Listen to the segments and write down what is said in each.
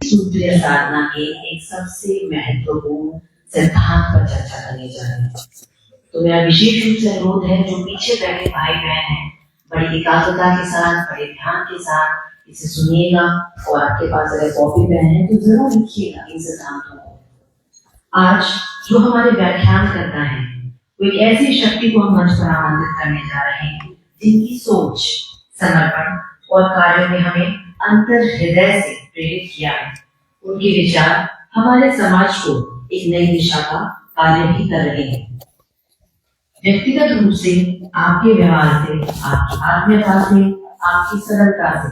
सूत्रीय साधना के एक सबसे महत्वपूर्ण सिद्धांत पर चर्चा करने जा रहे हैं। तो मेरा विशेष रूप से अनुरोध है, जो पीछे बैठे भाई बहन हैं, बड़ी एकाग्रता के साथ, बड़े ध्यान के साथ इसे सुनिएगा, और आपके पास अगर कॉपी पेन है तो जरूर लिखिएगा इन सिद्धांतों को। आज जो हमारे व्याख्यान करता है वो एक ऐसी शक्ति को हम मंच पर आमंत्रित करने जा रहे हैं जिनकी सोच, समर्पण और कार्य में हमें अंतर हृदय से प्रेरित किया है। उनके विचार हमारे समाज को एक नई दिशा का कार्य भी कर रहे हैं। व्यक्तिगत रूप से आपके व्यवहार से, आपकी आत्मीयता से, आपकी सरलता से,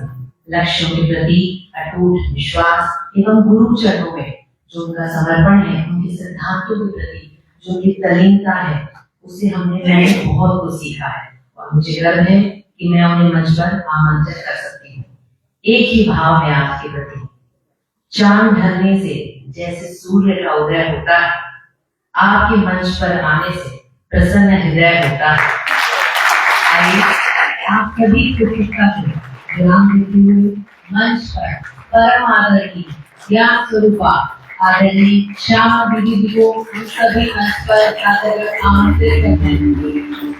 लक्ष्यों के प्रति अटूट विश्वास एवं गुरु चरणों में जो उनका समर्पण है, उनके सिद्धांतों के प्रति जो उनकी तल्लीनता है, उससे मैंने बहुत कुछ सीखा है और मुझे गर्व है कि मैं उन्हें मंच पर आमंत्रित कर सकती हूँ। एक ही भाव है आपके प्रति। चांद ढलने से जैसे सूर्य का उदय होता है, आपके मंच पर आने से प्रसन्न हृदय होता है। आइए आप सभी कृतज्ञता से विराम देते हुए मंच पर परम आदर की ज्ञान स्वरूपा आदरणीय श्यामा दीदी जी को हम सभी मंच पर आदर आमंत्रित करते हैं।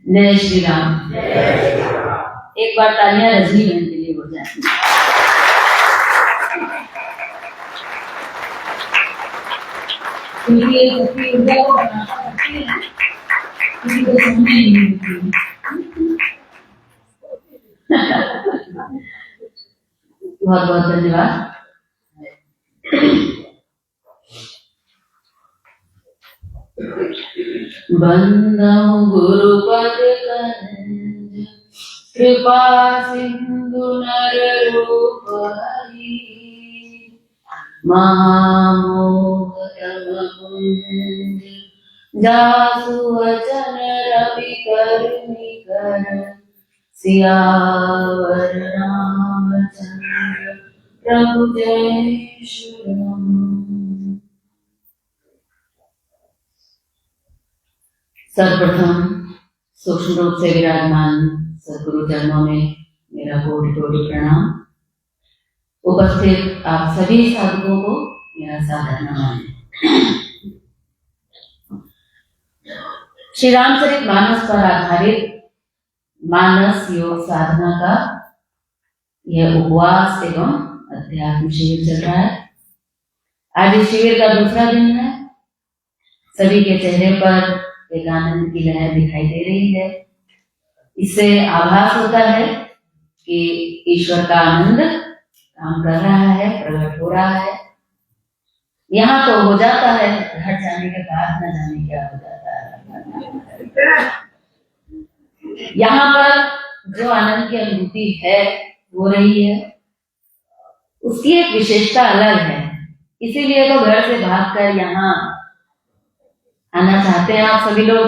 जय श्री राम। एक बार तालियां रजनी बहन के लिए हो जाए। बहुत बहुत धन्यवाद। बंदौ गुरुपद कंज कृपा सिंधु नर रूप हरि महामोह तम कुंज जासु वचन रवि कर निकर सियावर रामचंद्र प्रभु जय श्री राम। सर्वप्रथम सूक्ष्म रूप से विराजमान सद्गुरु चरणों में मेरा कोटि कोटि प्रणाम। उपस्थित आप सभी साधकों को मेरा सादर नमन। श्री रामचरित मानस पर आधारित मानस योग साधना का यह उपवास एवं अध्यात्म शिविर चल रहा है। आज इस शिविर का दूसरा दिन है। सभी के चेहरे पर एक आनंद की लहर दिखाई दे रही है। इससे आभास होता है कि ईश्वर का आनंद काम कर रहा है, प्रकट हो रहा है। यहाँ तो हो जाता है, घर जाने के बाद न जाने क्या हो जाता है। यहाँ पर जो आनंद की अनुभूति है हो रही है, उसकी एक विशेषता अलग है। इसीलिए तो घर से भागकर यहाँ आना चाहते हैं आप सभी लोग।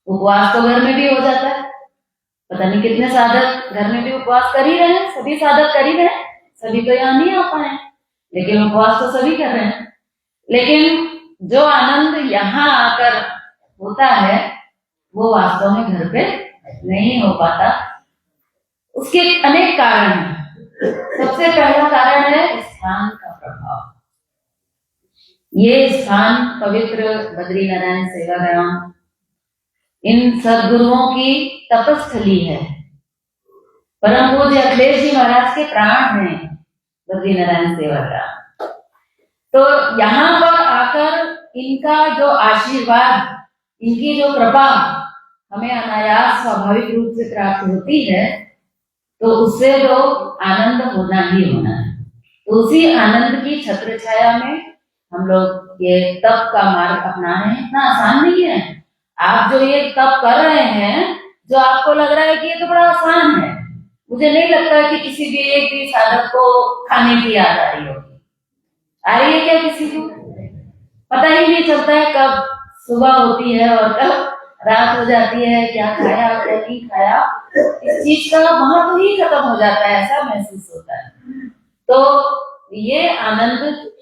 उपवास तो घर में भी हो जाता है। पता नहीं कितने साधक घर में भी उपवास कर ही रहे हैं। सभी साधक कर ही रहे हैं, सभी तो यहाँ नहीं आ पाए, लेकिन उपवास तो सभी कर रहे हैं। लेकिन जो आनंद यहाँ आकर होता है वो वास्तव में घर पे नहीं हो पाता। उसके अनेक कारण हैं। सबसे पहला कारण है स्थान का प्रभाव। ये स्थान पवित्र बद्रीनारायण सेवाग्राम इन सद्गुरुओं की तपस्थली है। परम पूज्य अखिलेश जी महाराज के प्राण हैं बद्रीनारायण सेवाग्राम। तो यहाँ पर आकर इनका जो आशीर्वाद, इनकी जो कृपा हमें अनायास स्वाभाविक रूप से प्राप्त होती है, तो उससे तो आनंद होना ही होना है। तो उसी आनंद की छत्र छाया में हम लोग ये तप का मार्ग अपना रहे हैं। इतना आसान नहीं है। आप जो ये तप कर रहे हैं, जो आपको लग रहा है कि ये तो बड़ा आसान है, मुझे नहीं लगता कि किसी भी एक भी साधक को खाने की याद आ रही होगी। आ रही है क्या किसी को? पता ही नहीं चलता है कब सुबह होती है और कब रात हो जाती है, क्या खाया क्या नहीं खाया, इस चीज का महत्व ही खत्म हो जाता है, ऐसा महसूस होता है। तो ये आनंद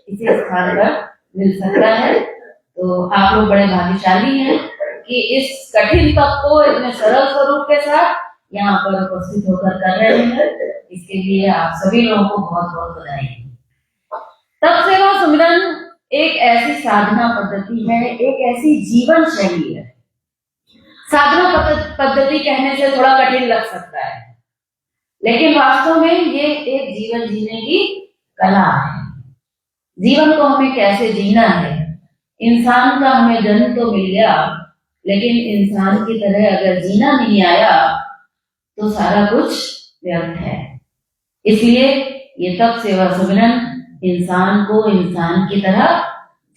इसी स्थान पर मिल सकता है। तो आप लोग बड़े भाग्यशाली हैं कि इस कठिन तप को इतने सरल स्वरूप के साथ यहाँ पर उपस्थित होकर कर रहे हैं। इसके लिए आप सभी लोगों को बहुत बहुत बधाई। तप सेवा सुमिरन एक ऐसी साधना पद्धति है, एक ऐसी जीवन शैली है। साधना पद्धति कहने से थोड़ा कठिन लग सकता है, लेकिन वास्तव में ये एक जीवन जीने की कला है। जीवन को हमें कैसे जीना है। इंसान का हमें जन्म तो मिल गया, लेकिन इंसान की तरह अगर जीना नहीं आया तो सारा कुछ व्यर्थ है। इसलिए ये तप सेवा सुमिरन इंसान को इंसान की तरह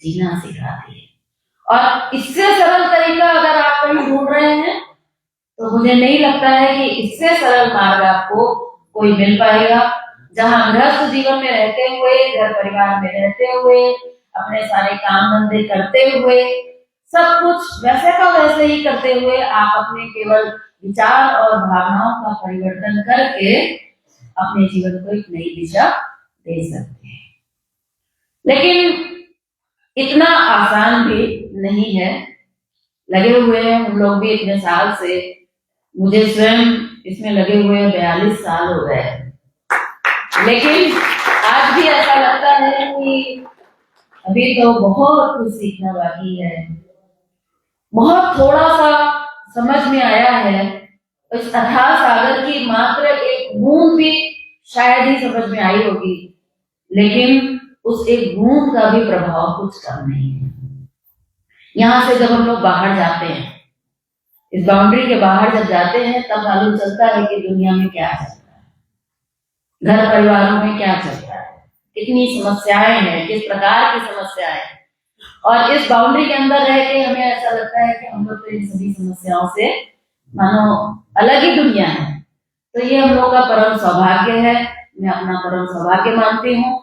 जीना सिखाती है। और इससे सरल तरीका अगर आप कहीं ढूंढ रहे हैं तो मुझे नहीं लगता है कि इससे सरल मार्ग आपको कोई मिल पाएगा, जहां गृहस्थ जीवन में रहते हुए, घर परिवार में रहते हुए, अपने सारे काम धंधे करते हुए, सब कुछ वैसे का वैसे ही करते हुए आप अपने केवल विचार और भावनाओं का परिवर्तन करके अपने जीवन को एक नई दिशा दे सकते हैं। लेकिन इतना आसान भी नहीं है। लगे हुए हैं हम लोग भी इतने साल से, मुझे स्वयं इसमें लगे हुए 42 साल हो गए, लेकिन आज भी ऐसा लगता है कि अभी तो बहुत कुछ सीखना बाकी है। बहुत थोड़ा सा समझ में आया है। इस अथाह सागर की मात्र एक बूंद भी शायद ही समझ में आई होगी, लेकिन उस एक बूंद का भी प्रभाव कुछ कम नहीं है। यहाँ से जब हम लोग बाहर जाते हैं, इस बाउंड्री के बाहर जब जाते हैं, तब मालूम चलता है कि दुनिया में क्या चलता है, घर परिवारों में क्या चलता है, कितनी समस्याएं हैं, किस प्रकार की समस्याएं हैं। और इस बाउंड्री के अंदर रह के हमें ऐसा लगता है कि हम लोग तो इन सभी समस्याओं से मानो अलग ही दुनिया है। तो ये हम लोग का परम सौभाग्य है। मैं अपना परम सौभाग्य मानती हूँ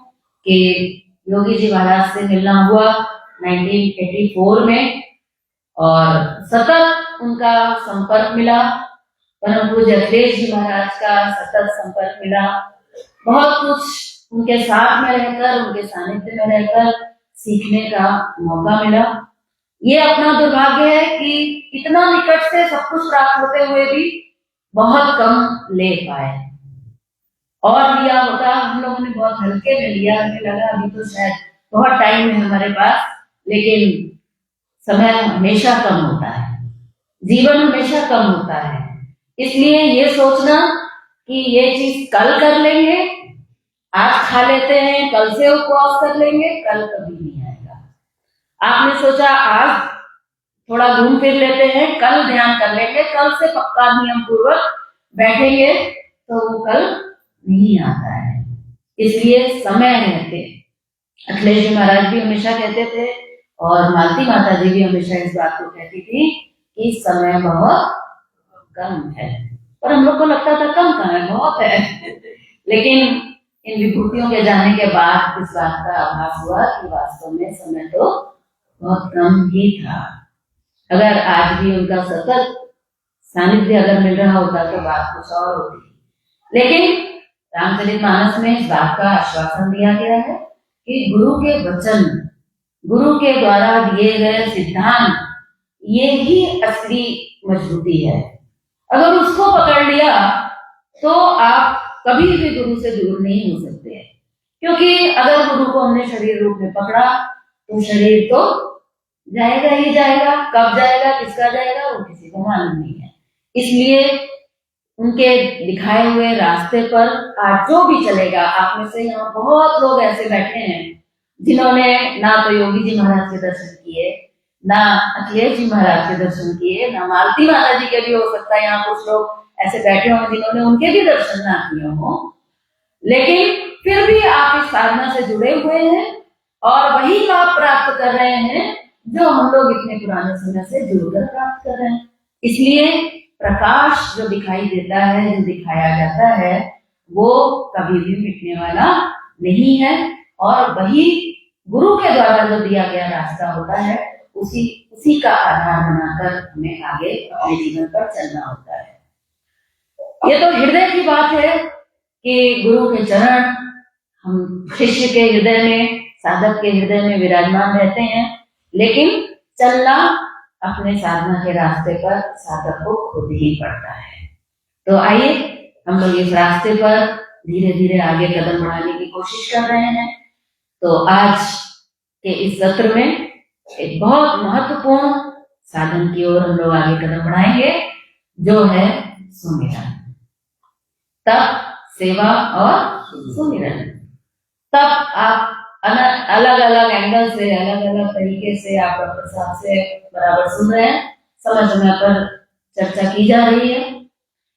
कि योगी जी महाराज से मिलना हुआ 1984 में, और सतत उनका संपर्क मिला। परम पूज्य अखिलेश जी महाराज का सतत संपर्क मिला। बहुत कुछ उनके साथ में रहकर, उनके सानिध्य में रहकर सीखने का मौका मिला। ये अपना दुर्भाग्य है कि इतना निकट से सब कुछ प्राप्त होते हुए भी बहुत कम ले पाए। और लिया होता, हम लोगों ने बहुत हल्के में लिया। हमें लगा अभी तो शायद बहुत टाइम है हमारे पास, लेकिन समय हमेशा कम होता है, जीवन हमेशा कम होता है। इसलिए ये सोचना कि ये चीज कल कर लेंगे, आज खा लेते हैं, कल से उपवास कर लेंगे, कल कभी नहीं आएगा। आपने सोचा आज थोड़ा घूम फिर लेते हैं, कल ध्यान कर लेंगे, कल से पक्का नियम पूर्वक बैठेंगे, तो वो कल नहीं आता है। इसलिए समय रहते, अखिलेश जी महाराज भी हमेशा कहते थे और मालती माता जी भी हमेशा इस बात को कहती थी कि समय बहुत कम है। पर हम लोग को लगता था कम कहाँ है, बहुत है। लेकिन इन विभूतियों के जाने के बाद इस बात का आभास हुआ कि वास्तव में समय तो बहुत कम ही था। अगर आज भी उनका सतत सानिध्य अगर मिल रहा होता तो बात कुछ और होती। लेकिन रामचरितमानस में इस बात का आश्वासन दिया गया है कि गुरु के वचन, गुरु के द्वारा दिए गए सिद्धांत, ये ही असली मजबूती है। अगर उसको पकड़ लिया तो आप कभी भी गुरु से दूर नहीं हो सकते, क्योंकि अगर गुरु को हमने शरीर रूप में पकड़ा तो शरीर तो जाएगा ही जाएगा। कब जाएगा, किसका जाएगा, वो किसी को मालूम नहीं है। इसलिए उनके दिखाए हुए रास्ते पर आज जो भी चलेगा, आप में से यहाँ बहुत लोग ऐसे बैठे हैं जिन्होंने ना तो योगी जी महाराज के दर्शन किए, ना अखिलेश जी महाराज के दर्शन किए, ना मालती माता जी के भी हो सकता है यहाँ कुछ लोग ऐसे बैठे हों जिन्होंने उनके भी दर्शन ना किए हों। लेकिन फिर भी आप इस साधना से जुड़े हुए हैं और वही लाभ प्राप्त कर रहे हैं जो हम लोग इतने पुराने समय से जुड़कर प्राप्त कर रहे हैं। इसलिए प्रकाश जो दिखाई देता है, जो दिखाया जाता है, वो कभी भी मिटने वाला नहीं है। और वही गुरु के द्वारा जो दिया गया रास्ता होता है, उसी का आधार बनाकर हमें आगे अपने जीवन पर चलना होता है। ये तो हृदय की बात है कि गुरु के चरण हम शिष्य के हृदय में, साधक के हृदय में विराजमान रहते हैं, लेकिन चलना अपने साधना के रास्ते पर साधक को खुद ही पड़ता है। तो आइए हम लोग इस रास्ते पर धीरे धीरे आगे कदम बढ़ाने की कोशिश कर रहे हैं। तो आज के इस सत्र में एक बहुत महत्वपूर्ण साधन की ओर हम लोग आगे कदम बढ़ाएंगे, जो है सुमिरन। तप, सेवा और सुमिरन। तब आप अलग अलग एंगल से, अलग अलग तरीके से आप डॉक्टर साहब से बराबर सुन रहे हैं, समय समय पर चर्चा की जा रही है।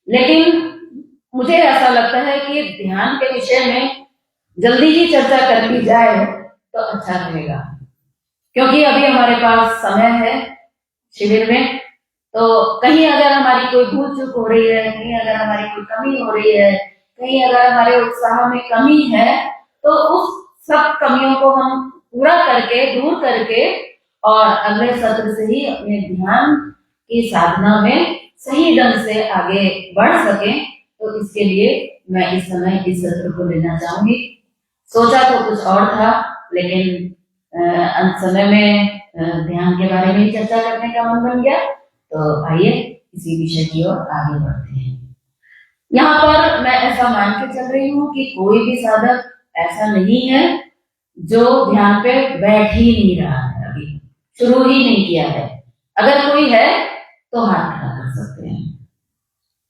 लेकिन मुझे ऐसा लगता है कि ध्यान के विषय में जल्दी ही चर्चा कर ली जाए तो अच्छा रहेगा, क्योंकि अभी हमारे पास समय है शिविर में। तो कहीं अगर हमारी कोई भूल चूक हो रही है, कहीं अगर हमारी कोई कमी हो रही है, कहीं अगर हमारे उत्साह में कमी है, तो उस सब कमियों को हम पूरा करके, दूर करके और अगले सत्र से ही अपने ध्यान की साधना में सही ढंग से आगे बढ़ सके। तो इसके लिए मैं इस समय इस सत्र को लेना चाहूंगी। सोचा तो कुछ और था, लेकिन अंत समय में ध्यान के बारे में ही चर्चा करने का मन बन गया। तो आइए इसी विषय की ओर आगे बढ़ते हैं। यहाँ पर मैं ऐसा मान के चल रही हूँ कि कोई भी साधक ऐसा नहीं है जो ध्यान पे बैठ ही नहीं रहा है, अभी शुरू ही नहीं किया है। अगर कोई है तो हाथ खड़ा कर सकते हैं।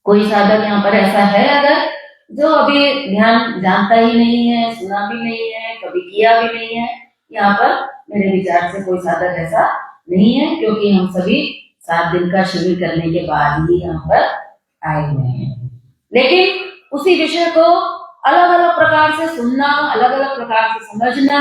कोई साधक यहाँ पर ऐसा है अगर जो अभी ध्यान जानता ही नहीं है, सुना भी नहीं है, कभी किया भी नहीं है, यहाँ पर मेरे विचार से कोई साधक ऐसा नहीं है, क्योंकि हम सभी 7 दिन का शिविर करने के बाद ही यहाँ पर आए हुए हैं। लेकिन उसी विषय को अलग अलग प्रकार से सुनना, अलग अलग प्रकार से समझना,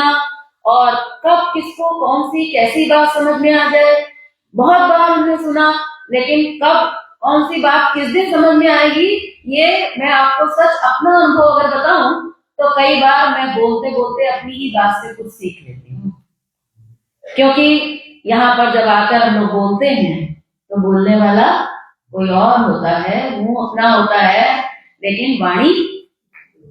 और कब किसको कौन सी कैसी बात समझ में आ जाए, बहुत बार हमने सुना, लेकिन कब कौन सी बात किस दिन समझ में आएगी, ये मैं आपको सच अपना अनुभव अगर बताऊं तो कई बार मैं बोलते बोलते अपनी ही बात से कुछ सीख लेती हूँ। क्योंकि यहाँ पर जब आकर हम लोग बोलते हैं तो बोलने वाला कोई और होता है, मुंह अपना होता है, लेकिन वाणी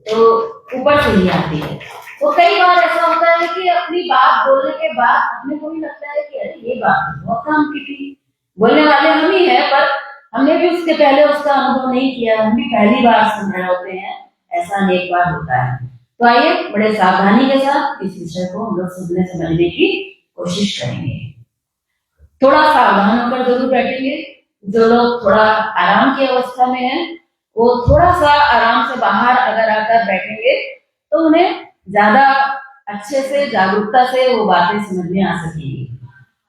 तो ऊपर से ही आती है। तो कई बार ऐसा होता है कि अपनी बात बोलने के बाद अपने को भी लगता है कि अरे ये बात बहुत काम की थी, बोलने वाले हम ही है, पर हमने भी उसके पहले उसका अनुभव नहीं किया, हम भी पहली बार सुन रहे होते हैं, ऐसा अनेक बार होता है। तो आइए बड़े सावधानी के साथ इस विषय को हम लोग सुनने समझने की कोशिश करेंगे। थोड़ा सावधान होकर जरूर बैठेंगे। जो लोग थोड़ा आराम की अवस्था में हैं, वो थोड़ा सा आराम से बाहर अगर आकर बैठेंगे तो उन्हें ज्यादा अच्छे से, जागरूकता से वो बातें समझ में आ सकेंगी।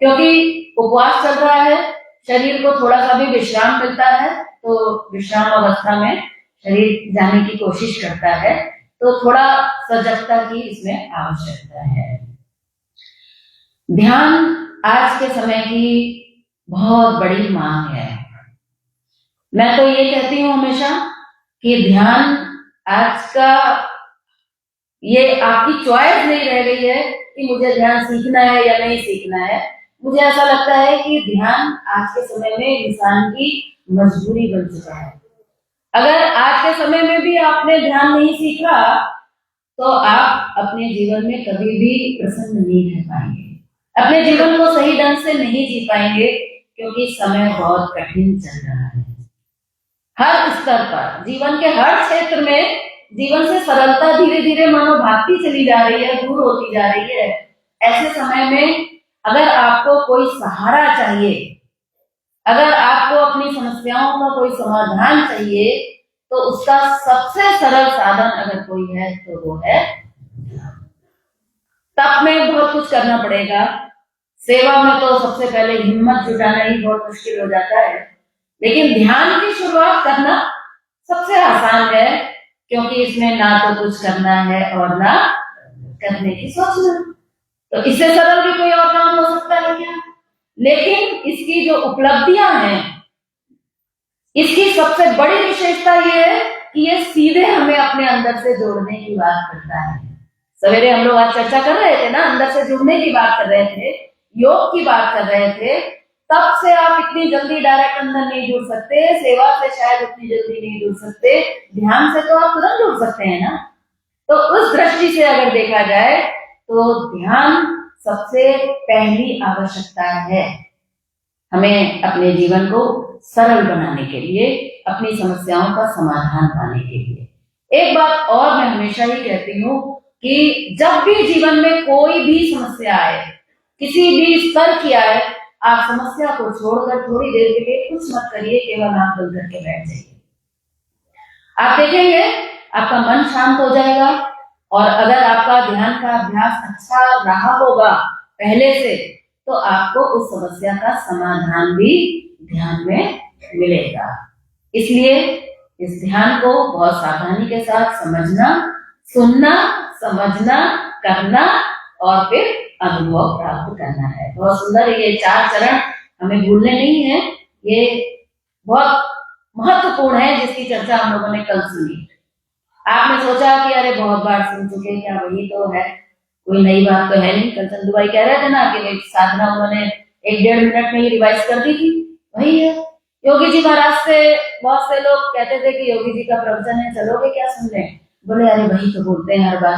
क्योंकि उपवास चल रहा है, शरीर को थोड़ा सा भी विश्राम मिलता है, तो विश्राम अवस्था में शरीर जाने की कोशिश करता है, तो थोड़ा सजगता की इसमें आवश्यकता है। ध्यान आज के समय की बहुत बड़ी मांग है। मैं तो ये कहती हूँ हमेशा कि ध्यान आज का, ये आपकी चॉइस नहीं रह गई है कि मुझे ध्यान सीखना है या नहीं सीखना है। मुझे ऐसा लगता है कि ध्यान आज के समय में इंसान की मजबूरी बन चुका है। अगर आज के समय में भी आपने ध्यान नहीं सीखा तो आप अपने जीवन में कभी भी प्रसन्न नहीं रह पाएंगे, अपने जीवन को सही ढंग से नहीं जी पाएंगे, क्योंकि समय बहुत कठिन चल रहा है। हर स्तर पर, जीवन के हर क्षेत्र में जीवन से सरलता धीरे धीरे मानो भागती चली जा रही है, दूर होती जा रही है। ऐसे समय में अगर आपको कोई सहारा चाहिए, अगर आपको अपनी समस्याओं का कोई समाधान चाहिए, तो उसका सबसे सरल साधन अगर कोई है तो वो है तप में बहुत कुछ करना पड़ेगा। सेवा में तो सबसे पहले हिम्मत जुटाना ही बहुत मुश्किल हो जाता है, लेकिन ध्यान की शुरुआत करना सबसे आसान है, क्योंकि इसमें ना तो कुछ करना है और ना करने की सोचना। तो इससे सरल भी कोई और काम हो सकता है क्या? लेकिन इसकी जो उपलब्धियां हैं, इसकी सबसे बड़ी विशेषता ये है कि ये सीधे हमें अपने अंदर से जोड़ने की बात करता है। सवेरे हम लोग आज चर्चा कर रहे थे ना, अंदर से जुड़ने की बात कर रहे थे, योग की बात कर रहे थे। तब से आप इतनी जल्दी डायरेक्ट अंदर नहीं जुड़ सकते, सेवा से शायद उतनी जल्दी नहीं जुड़ सकते, ध्यान से तो आप तुरंत जुड़ सकते हैं ना। तो उस दृष्टि से अगर देखा जाए तो ध्यान सबसे पहली आवश्यकता है हमें अपने जीवन को सरल बनाने के लिए, अपनी समस्याओं का समाधान पाने के लिए। एक बात और मैं हमेशा ही कहती हूँ कि जब भी जीवन में कोई भी समस्या आए, किसी भी स्तर की आए, आप समस्या को छोड़कर थोड़ी देर के लिए कुछ मत करिए, केवल आंख बंद करके बैठ जाइए। आप देखेंगे आपका मन शांत हो जाएगा। और अगर आपका ध्यान का अभ्यास अच्छा रहा होगा पहले से, तो आपको उस समस्या का समाधान भी ध्यान में मिलेगा। इसलिए इस ध्यान को बहुत सावधानी के साथ समझना, सुनना, समझना, करना और फिर अनुभव प्राप्त करना है। बहुत सुंदर ये 4 चरण हमें भूलने नहीं है। ये बहुत महत्वपूर्ण है, जिसकी चर्चा हम लोगों ने कल सुनी। आपने सोचा कि अरे बहुत बार सुन चुके, क्या वही तो है, कोई नई बात तो है नहीं। कल चंदू भाई कह रहे थे ना कि साधना उन्होंने 1-1.5 मिनट में ही रिवाइज कर दी थी, वही है। योगी जी महाराज से बहुत से लोग कहते थे कि योगी जी का प्रवचन है, चलोगे क्या सुनने? बोले अरे वही तो बोलते हैं हर बार,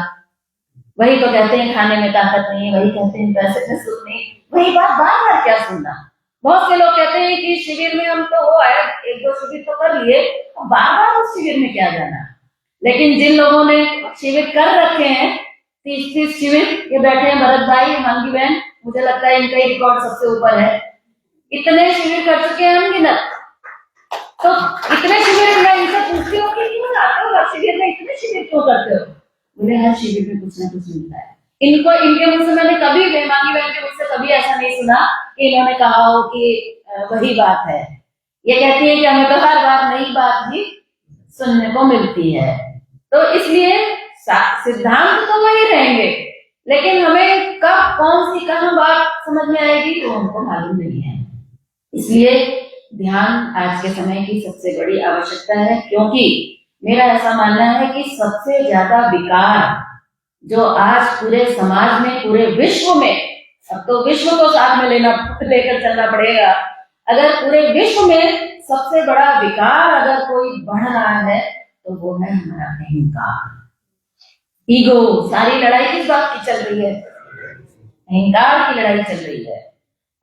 वही तो कहते हैं खाने में ताकत नहीं है, वही कहते हैं पैसे में सुख नहीं, वही बात बार बार क्या सुनना। बहुत से लोग कहते हैं कि शिविर में हम तो वो आए, 1-2 शिविर तो कर लिए, बार बार उस शिविर में क्या जाना। लेकिन जिन लोगों ने शिविर कर रखे हैं, 30-30 शिविर, ये बैठे हैं भरत भाई, मांगी बहन, मुझे लगता है इनका रिकॉर्ड सबसे ऊपर है, इतने शिविर कर चुके हैं अनगिनत। तो इतने शिविर मैं इनसे पूछती हूँ कि क्यों आते हो शिविर में, इतने शिविर क्यों करते हो? बोले हर शिविर में कुछ ना कुछ मिलता है। इनको, इनके मुंह से मैंने कभी, मांगी बहन के मुझ से कभी ऐसा नहीं सुना कि इन्होंने कहा हो कि वही बात है। ये कहती है कि हमें तो हर बार नई बात भी सुनने को मिलती है। तो इसलिए सिद्धांत तो वही रहेंगे, लेकिन हमें कब कौन सी कहाँ बात समझ में आएगी तो हमको मालूम नहीं है। इसलिए ध्यान आज के समय की सबसे बड़ी आवश्यकता है, क्योंकि मेरा ऐसा मानना है कि सबसे ज्यादा विकार जो आज पूरे समाज में, पूरे विश्व में, अब तो विश्व को साथ में लेकर चलना पड़ेगा, अगर पूरे विश्व में सबसे बड़ा विकार अगर कोई बढ़ रहा है तो वो है हमारा अहंकार, ईगो। सारी लड़ाई किस बात की चल रही है? अहंकार की लड़ाई चल रही है।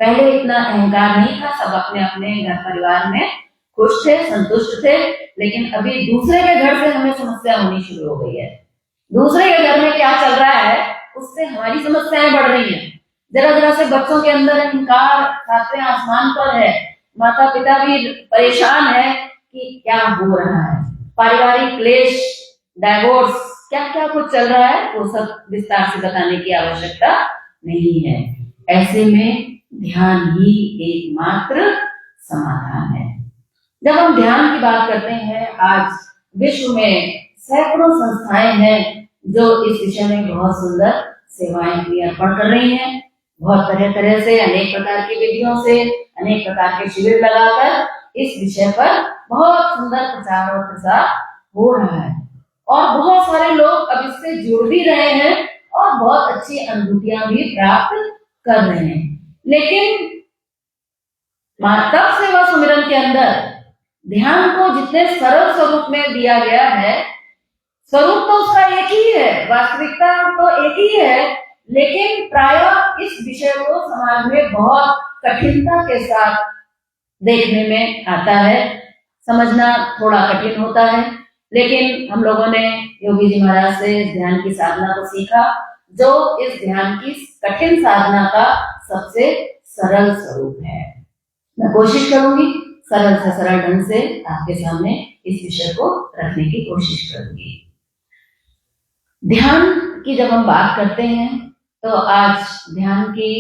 पहले इतना अहंकार नहीं था, सब अपने अपने घर परिवार में खुश थे, संतुष्ट थे। लेकिन अभी दूसरे के घर से हमें समस्या होनी शुरू हो गई है। दूसरे के घर में क्या चल रहा है उससे हमारी समस्याएं बढ़ रही हैं। जरा जरा से बच्चों के अंदर अहंकार सातवें आसमान पर है, माता पिता भी परेशान है कि क्या हो रहा है, पारिवारिक क्लेश, डाइवोर्स, क्या क्या कुछ चल रहा है, वो सब विस्तार से बताने की आवश्यकता नहीं है। ऐसे में ध्यान ही एकमात्र समाधान है। जब हम ध्यान की बात करते हैं, आज विश्व में सैकड़ों संस्थाएं हैं जो इस विषय में बहुत सुंदर सेवाएं अर्पण कर रही हैं। बहुत तरह तरह से, अनेक प्रकार की विधियों से, अनेक प्रकार के शिविर लगाकर इस विषय पर बहुत सुंदर प्रचार और प्रसार हो रहा है और बहुत सारे लोग अब इससे जुड़ भी रहे हैं और बहुत अच्छी अनुभूतियां भी प्राप्त कर रहे हैं। लेकिन तप सेवा सुमिरन के अंदर ध्यान को जितने सरल स्वरूप में दिया गया है, स्वरूप तो उसका एक ही है, वास्तविकता तो एक ही है, लेकिन प्रायः इस विषय को समाज में बहुत कठिनता के साथ देखने में आता है, समझना थोड़ा कठिन होता है। लेकिन हम लोगों ने योगी जी महाराज से ध्यान की साधना को सीखा, जो इस ध्यान की कठिन साधना का सबसे सरल स्वरूप है। मैं कोशिश करूंगी सरल से सरल ढंग से आपके सामने इस विषय को रखने की कोशिश करूंगी। ध्यान की जब हम बात करते हैं तो आज ध्यान की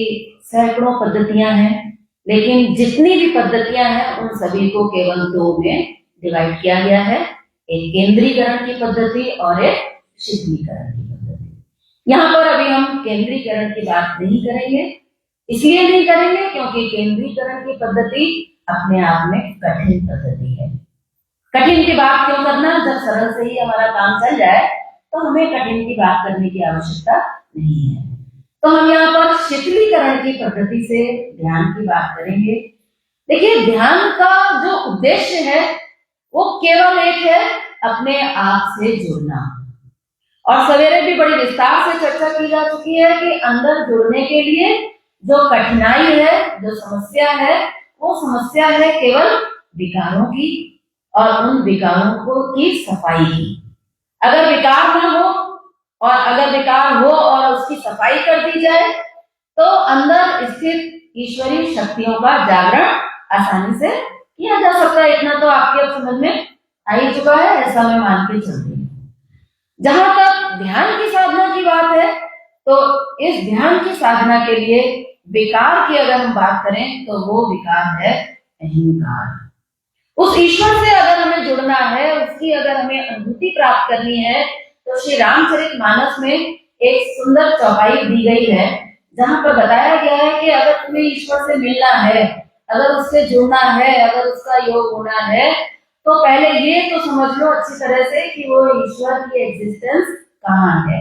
सैकड़ों पद्धतियां हैं, लेकिन जितनी भी पद्धतियां हैं उन सभी को केवल 2 में डिवाइड किया गया है, एक केंद्रीकरण की पद्धति और एक शिथिलीकरण की पद्धति। यहाँ पर अभी हम केंद्रीकरण की बात नहीं करेंगे, इसलिए नहीं करेंगे क्योंकि केंद्रीकरण की पद्धति अपने आप में कठिन पद्धति है। कठिन की बात क्यों करना, जब सरल से ही हमारा काम चल जाए तो हमें कठिन की बात करने की आवश्यकता नहीं है। तो हम यहाँ पर शीतलीकरण की पद्धति से ध्यान की बात करेंगे। देखिए, ध्यान का जो उद्देश्य है वो केवल एक है, अपने आप से जुड़ना। और सवेरे भी बड़ी विस्तार से चर्चा की जा चुकी है कि अंदर जुड़ने के लिए जो कठिनाई है, जो समस्या है, वो समस्या है केवल विकारों की और उन विकारों को की सफाई की। अगर विकार ना हो और अगर विकार हो और उसकी सफाई कर दी जाए तो अंदर स्थित ईश्वरीय शक्तियों का जागरण आसानी से किया जा सकता है। इतना तो आपके अब समझ में आ ही चुका है, ऐसा मैं मान के चलती हूँ। जहां तक ध्यान की साधना की बात है तो इस ध्यान की साधना के लिए विकार की अगर हम बात करें तो वो विकार है अहंकार। उस ईश्वर से अगर हमें जुड़ना है, उसकी अगर हमें अनुभूति प्राप्त करनी है तो श्री रामचरितमानस में एक सुंदर चौपाई दी गई है जहां पर बताया गया है कि अगर तुम्हें ईश्वर से मिलना है, अगर उससे जुड़ना है, अगर उसका योग होना है तो पहले ये तो समझ लो अच्छी तरह से कि वो ईश्वर की एग्जिस्टेंस कहाँ है,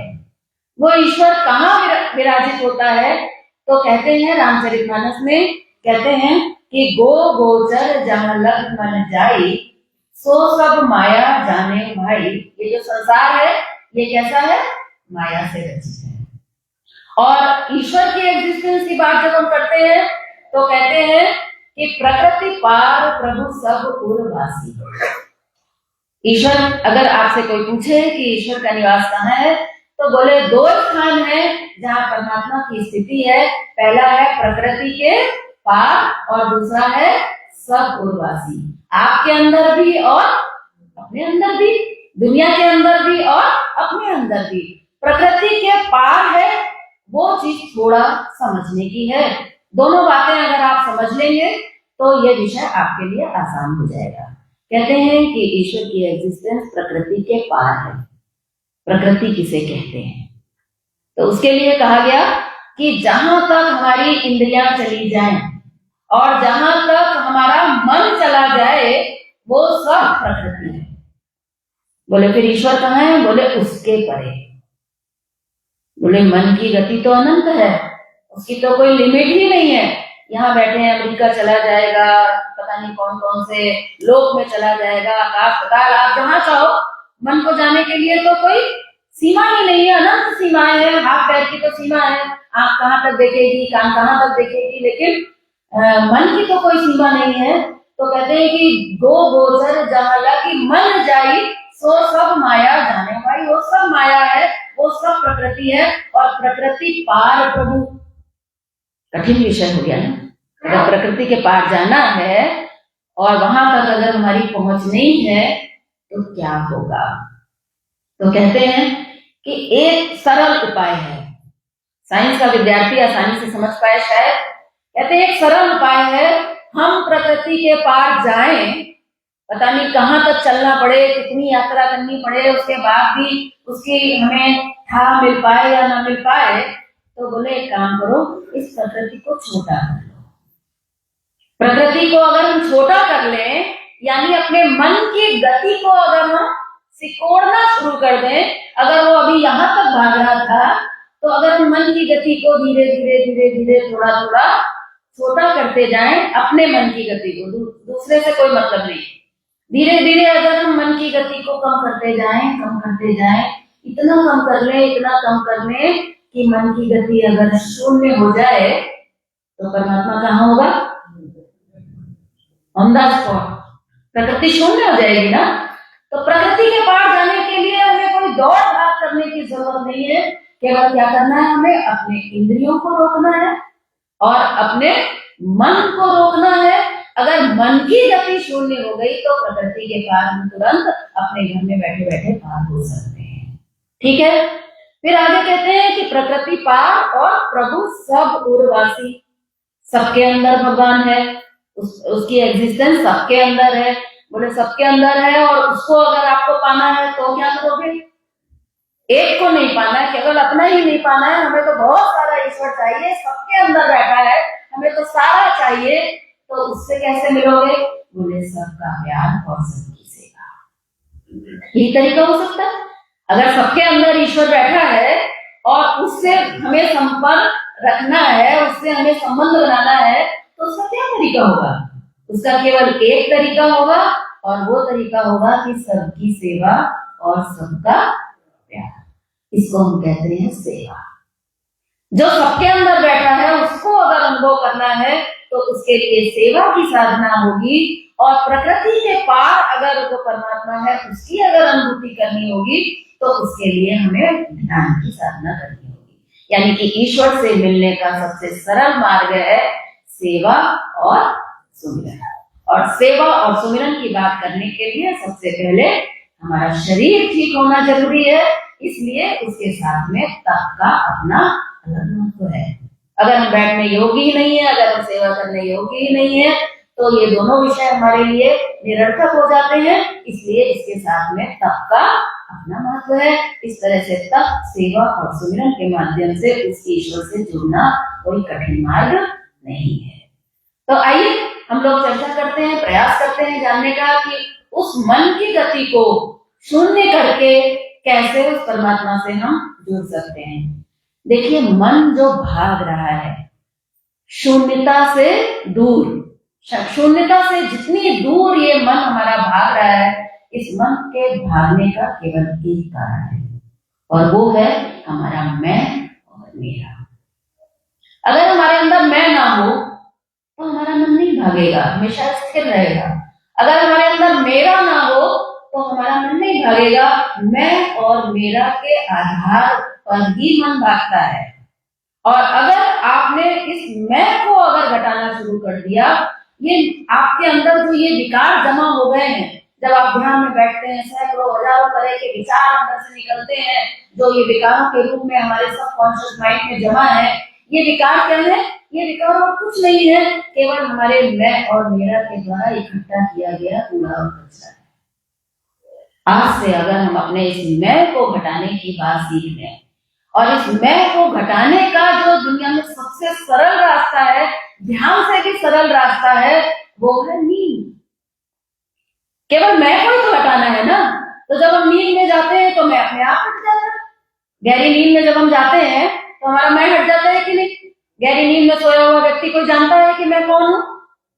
वो ईश्वर कहाँ विराजित होता है। तो कहते हैं रामचरितमानस में, कहते हैं कि गो गोचर जहां लग मन जाई, सो सब माया जाने भाई। ये जो संसार है ये कैसा है, माया से रचित है। और ईश्वर की एग्जिस्टेंस की बात जब हम करते हैं तो कहते हैं कि प्रकृति पार प्रभु सब उर्वासी। ईश्वर, अगर आपसे कोई पूछे कि ईश्वर का निवास कहाँ है तो बोले दो स्थान है जहाँ परमात्मा की स्थिति है। पहला है प्रकृति के पार और दूसरा है सब उर्वासी। आपके अंदर भी और अपने अंदर भी, दुनिया के अंदर भी और अपने अंदर भी। प्रकृति के पार है वो चीज थोड़ा समझने की है। दोनों बातें अगर आप समझ लेंगे तो ये विषय आपके लिए आसान हो जाएगा। कहते हैं कि ईश्वर की एग्जिस्टेंस प्रकृति के पार है। प्रकृति किसे कहते हैं तो उसके लिए कहा गया कि जहां तक हमारी इंद्रियां चली जाएं और जहां तक हमारा मन चला जाए वो सब प्रकृति है। बोले फिर ईश्वर कहाँ है, बोले उसके परे। बोले मन की गति तो अनंत है, उसकी तो कोई लिमिट ही नहीं है। यहाँ बैठे हैं, अमेरिका चला जाएगा, पता नहीं कौन कौन से लोक में चला जाएगा, आकाश पताल, आप जहां चाहो मन को जाने के लिए तो कोई सीमा ही नहीं है, अनंत सीमाएं हैं। हाथ पैर की तो सीमा है, आंख कहाँ तक देखेगी, कान कहाँ तक देखेगी, लेकिन मन की तो कोई सीमा नहीं है। तो कहते हैं कि गो गोचर जहां लगी मन जाई, सो सब माया जाने भाई। वो सब माया है, वो सब प्रकृति है और प्रकृति पार प्रभु। कठिन विषय हो गया ना। अगर प्रकृति के पार जाना है और वहां तक अगर हमारी पहुंच नहीं है तो क्या होगा। तो कहते हैं कि एक सरल उपाय है, साइंस का विद्यार्थी आसानी से समझ पाए शायद। कहते हैं एक सरल उपाय है, हम प्रकृति के पार जाएं, पता नहीं कहां तक चलना पड़े, कितनी यात्रा करनी पड़े, उसके बाद भी उसकी हमें था मिल पाए या ना मिल पाए, तो बोले एक काम करो, इस प्रकृति को छोटा कर लो। प्रकृति को अगर हम छोटा कर लें, यानी अपने मन की गति को अगर हम सिकोड़ना शुरू कर दें, अगर वो अभी यहाँ तक भाग रहा था तो अगर हम मन की गति को धीरे धीरे धीरे धीरे थोड़ा थोड़ा छोटा करते जाएं, अपने मन की गति को, दूसरे से कोई मतलब नहीं, धीरे धीरे अगर हम मन की गति को कम करते जाएं, इतना कम कर लें कि मन की गति अगर शून्य हो जाए तो परमात्मा कहाँ होगा, ऑन द स्पॉट। प्रकृति शून्य हो जाएगी ना। तो प्रकृति के पार जाने के लिए हमें कोई दौड़ भाग करने की जरूरत नहीं है। केवल क्या करना है, हमें अपने इंद्रियों को रोकना है और अपने मन को रोकना है। अगर मन की गति शून्य हो गई तो प्रकृति के पार हम तुरंत अपने घर में बैठे बैठे पार हो सकते हैं। ठीक है। फिर आगे कहते हैं कि प्रकृति पार और प्रभु सब उर्वासी। सबके अंदर भगवान है, उसकी एग्जिस्टेंस सबके अंदर है। बोले सबके अंदर है और उसको अगर आपको पाना है तो क्या करोगे, एक को नहीं पाना है, केवल अपना ही नहीं पाना है, हमें तो बहुत सारा ईश्वर चाहिए, सबके अंदर बैठा है, हमें तो सारा चाहिए। तो उससे कैसे मिलोगे, बोले सबका प्यार और सबकी सेवा। यही तरीका हो सकता है। अगर सबके अंदर ईश्वर बैठा है और उससे हमें संपर्क रखना है, उससे हमें संबंध बनाना है, तो उसका क्या तरीका होगा? उसका केवल एक तरीका होगा, और वो तरीका होगा कि सबकी सेवा और सबका प्यार। इसको हम कहते हैं सेवा। जो सबके अंदर बैठा है उसको अगर अनुभव करना है तो उसके लिए सेवा की साधना होगी, और प्रकृति के पार अगर जो परमात्मा है उसकी अगर अनुभूति करनी होगी तो उसके लिए हमें ध्यान की साधना करनी होगी। यानी कि ईश्वर से मिलने का सबसे सरल मार्ग है सेवा और सुमिरन। और सेवा और सुमिरन की बात करने के लिए सबसे पहले हमारा शरीर ठीक होना जरूरी है, इसलिए उसके साथ में तप का अपना अलग महत्व है। अगर हम बैठने योग्य ही नहीं है, अगर हम सेवा करने योग्य ही नहीं है, तो ये दोनों विषय हमारे लिए निरर्थक हो जाते हैं। इसलिए इसके साथ में तप का अपना महत्व है। इस तरह से तप, सेवा और सुमिरन के माध्यम से उस ईश्वर से जुड़ना कोई कठिन मार्ग नहीं है। तो आइए हम लोग चर्चा करते हैं, प्रयास करते हैं जानने का कि उस मन की गति को शून्य करके कैसे उस परमात्मा से हम जुड़ सकते हैं। देखिए, मन जो भाग रहा है शून्यता से दूर, शून्यता से जितनी दूर ये मन हमारा भाग रहा है, इस मन के भागने का केवल एक कारण है, और वो है हमारा मैं और मेरा। अगर हमारे अंदर मैं ना हो तो हमारा मन नहीं भागेगा, हमेशा स्थिर रहेगा। अगर हमारे अंदर मेरा ना हो तो हमारा मन नहीं भागेगा। मैं और मेरा के आधार पर ही मन भागता है। और अगर आपने इस मैं को अगर घटाना शुरू कर दिया, ये आपके अंदर जो ये विकार जमा हो गए हैं, जब आप ध्यान में बैठते हैं सैकड़ों हजारों तरह के विचार अंदर से निकलते हैं, जो ये विकारों के रूप में हमारे सबकॉन्शियस माइंड में जमा है। ये विकार क्या है? ये विकार और कुछ नहीं है, केवल हमारे मैं और मेरा के द्वारा इकट्ठा किया गया कूड़ा और कचरा है। आज से अगर हम अपने इस मैं को घटाने की बात सीख लें, और इस मैं को घटाने का जो दुनिया में सबसे सरल रास्ता है, ध्यान से भी सरल रास्ता है, वो है नींद। केवल मैं को ही तो हटाना है ना। तो जब हम नींद में जाते हैं तो मैं अपने आप हट जाता है। गहरी नींद में जब हम जाते हैं तो हमारा मैं हट जाता है कि नहीं? गहरी नींद में सोया हुआ व्यक्ति कोई जानता है कि मैं कौन हूं?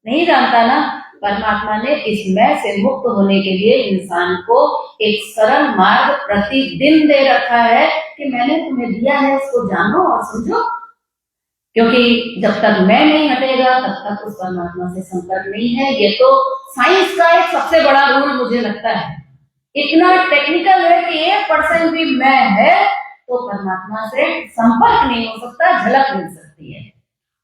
नहीं जानता ना। परमात्मा ने इस मैं से मुक्त होने के लिए इंसान को एक सरल मार्ग प्रतिदिन दे रखा है कि मैंने तुम्हें दिया है, इसको जानो और समझो। क्योंकि जब तक मैं नहीं हटेगा तब तक उस परमात्मा से संपर्क नहीं है। ये तो साइंस का एक सबसे बड़ा रूल मुझे लगता है। इतना टेक्निकल है कि 1% भी मैं है तो परमात्मा से संपर्क नहीं हो सकता, झलक मिल सकती है,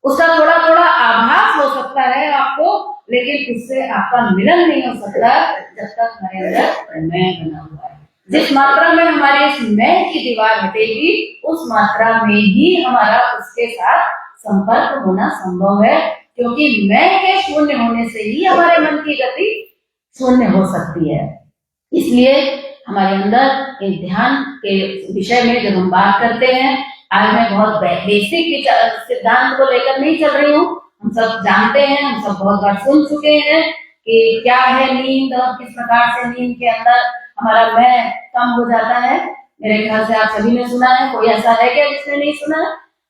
उसका थोड़ा थोड़ा आभास हो सकता है आपको, लेकिन उससे आपका मिलन नहीं हो सकता जब तक हमारे अंदर मैं बना हुआ है। जिस मात्रा में हमारे इस मैं की दीवार हटेगी, उस मात्रा में ही हमारा उसके साथ संपर्क होना संभव है। क्योंकि मैं के शून्य होने से ही हमारे मन की गति शून्य हो सकती है। इसलिए हमारे अंदर इन ध्यान के विषय में जब हम बात करते हैं, आज मैं बहुत बेसिक सिद्धांत को लेकर नहीं चल रही हूँ। हम सब जानते हैं, हम सब बहुत बार सुन चुके हैं कि क्या है नींद और किस प्रकार से नींद के अंदर हमारा मैं कम हो जाता है। मेरे ख्याल से आप सभी ने सुना है। कोई ऐसा है क्या जिसने नहीं सुना,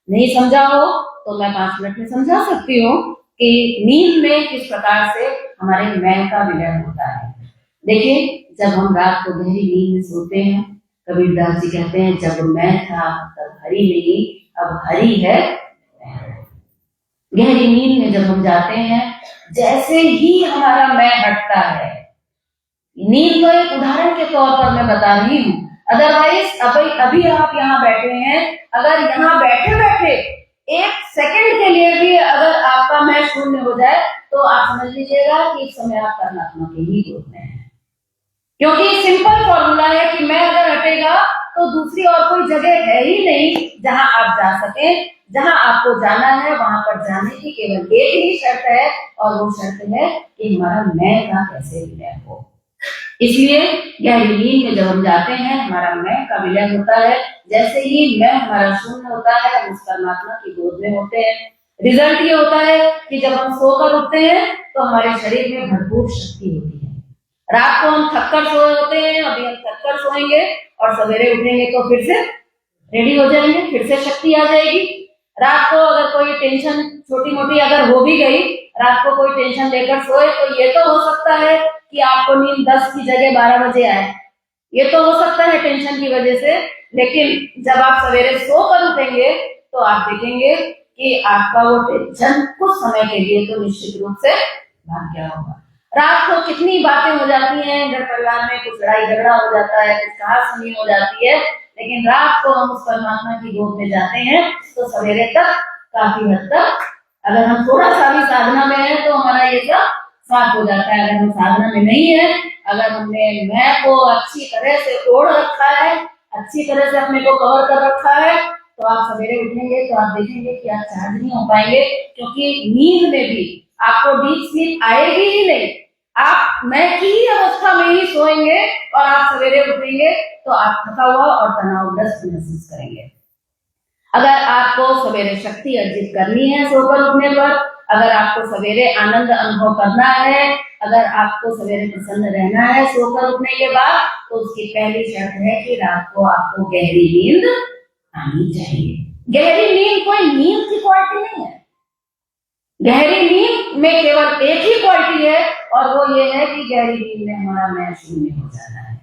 नहीं समझा हो? तो मैं 5 मिनट में समझा सकती हूँ कि नींद में किस प्रकार से हमारे मैं का विलय होता है। देखिए, जब हम रात को गहरी नींद में सोते हैं, कबीरदास जी कहते हैं, जब मैं था तब हरि नहीं, अब हरि है। गहरी नींद में जब हम जाते हैं, जैसे ही हमारा मैं हटता है, नींद को एक उदाहरण के तौर पर मैं बता रही हूँ। अदरवाइज अभी आप यहाँ बैठे हैं, अगर यहाँ बैठे बैठे 1 सेकंड के लिए भी अगर आपका मैं शून्य हो जाए तो आप समझ लीजिएगा कि इस समय आप परमात्मा के ही गोद में हैं। क्योंकि सिंपल फॉर्मूला है कि मैं अगर हटेगा तो दूसरी और कोई जगह है ही नहीं जहां आप जा सके। जहां आपको जाना है वहां पर जाने की केवल एक ही शर्त है, और वो शर्त है कि हमारा मैं का कैसे विलय हो। इसलिए गहरी नींद में जब हम जाते हैं, हमारा मैं का विलय होता है। जैसे ही मैं हमारा शून्य होता है, हम उस परमात्मा की गोद में होते हैं। रिजल्ट ये होता है कि जब हम सोकर उठते हैं तो हमारे शरीर में भरपूर शक्ति होती है। रात को हम थककर सोए होते हैं, अभी हम थककर सोएंगे और सवेरे उठेंगे तो फिर से रेडी हो जाएंगे, फिर से शक्ति आ जाएगी। रात को अगर कोई टेंशन छोटी मोटी अगर हो भी गई, रात को कोई टेंशन लेकर सोए तो ये तो हो सकता है कि आपको नींद 10 की जगह 12 बजे आए, ये तो हो सकता है टेंशन की वजह से। लेकिन जब आप सवेरे सोकर उठेंगे तो आप देखेंगे कि आपका वो टेंशन कुछ समय के लिए तो निश्चित रूप से भाग गया होगा। रात को कितनी बातें हो जाती हैं, घर परिवार में कुछ लड़ाई झगड़ा हो जाता है, कुछ कहासुनी हो जाती है, लेकिन रात को हम उस परमात्मा की गोद में जाते हैं तो सवेरे तक काफी हद तक, अगर हम थोड़ा सा भी साधना में है तो हमारा ये सब साफ हो जाता है। अगर हम साधना में नहीं है, अगर हमने मैं को अच्छी तरह से ओढ़ रखा है, अच्छी तरह से अपने को कवर कर रखा है, तो आप सवेरे उठेंगे तो आप देखेंगे कि आप चार्ज नहीं हो पाएंगे, क्योंकि नींद में भी आपको डीप स्लीप आएगी ही नहीं। आप मैं की ही अवस्था में ही सोएंगे और आप सवेरे उठेंगे तो आप थका हुआ और तनावग्रस्त महसूस करेंगे। अगर आपको सवेरे शक्ति अर्जित करनी है सोकर उठने पर, अगर आपको सवेरे आनंद अनुभव करना है, अगर आपको सवेरे प्रसन्न रहना है सोकर उठने के बाद, तो उसकी पहली शर्त है कि रात को आपको गहरी नींद आनी चाहिए। गहरी नींद कोई नींद की क्वालिटी नहीं है, गहरी नींद में केवल एक ही क्वालिटी है और वो ये है कि गहरी नींद में हमारा मैं शून्य हो जाना है।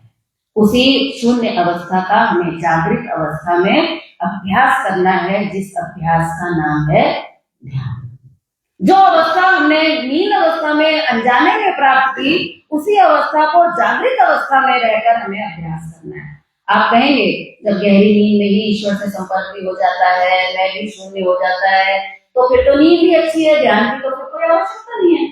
उसी शून्य अवस्था का हमें जागृत अवस्था में अभ्यास करना है, जिस अभ्यास का नाम है ध्यान। जो अवस्था हमने नींद अवस्था में अनजाने में प्राप्त की, उसी अवस्था को जागृत अवस्था में रहकर हमें अभ्यास करना है। आप कहेंगे जब गहरी नींद में ही ईश्वर से संपर्क भी हो जाता है, मैं भी शून्य हो जाता है, तो फिर तो नींद भी अच्छी है, ध्यान की तो फिर कोई आवश्यकता नहीं है।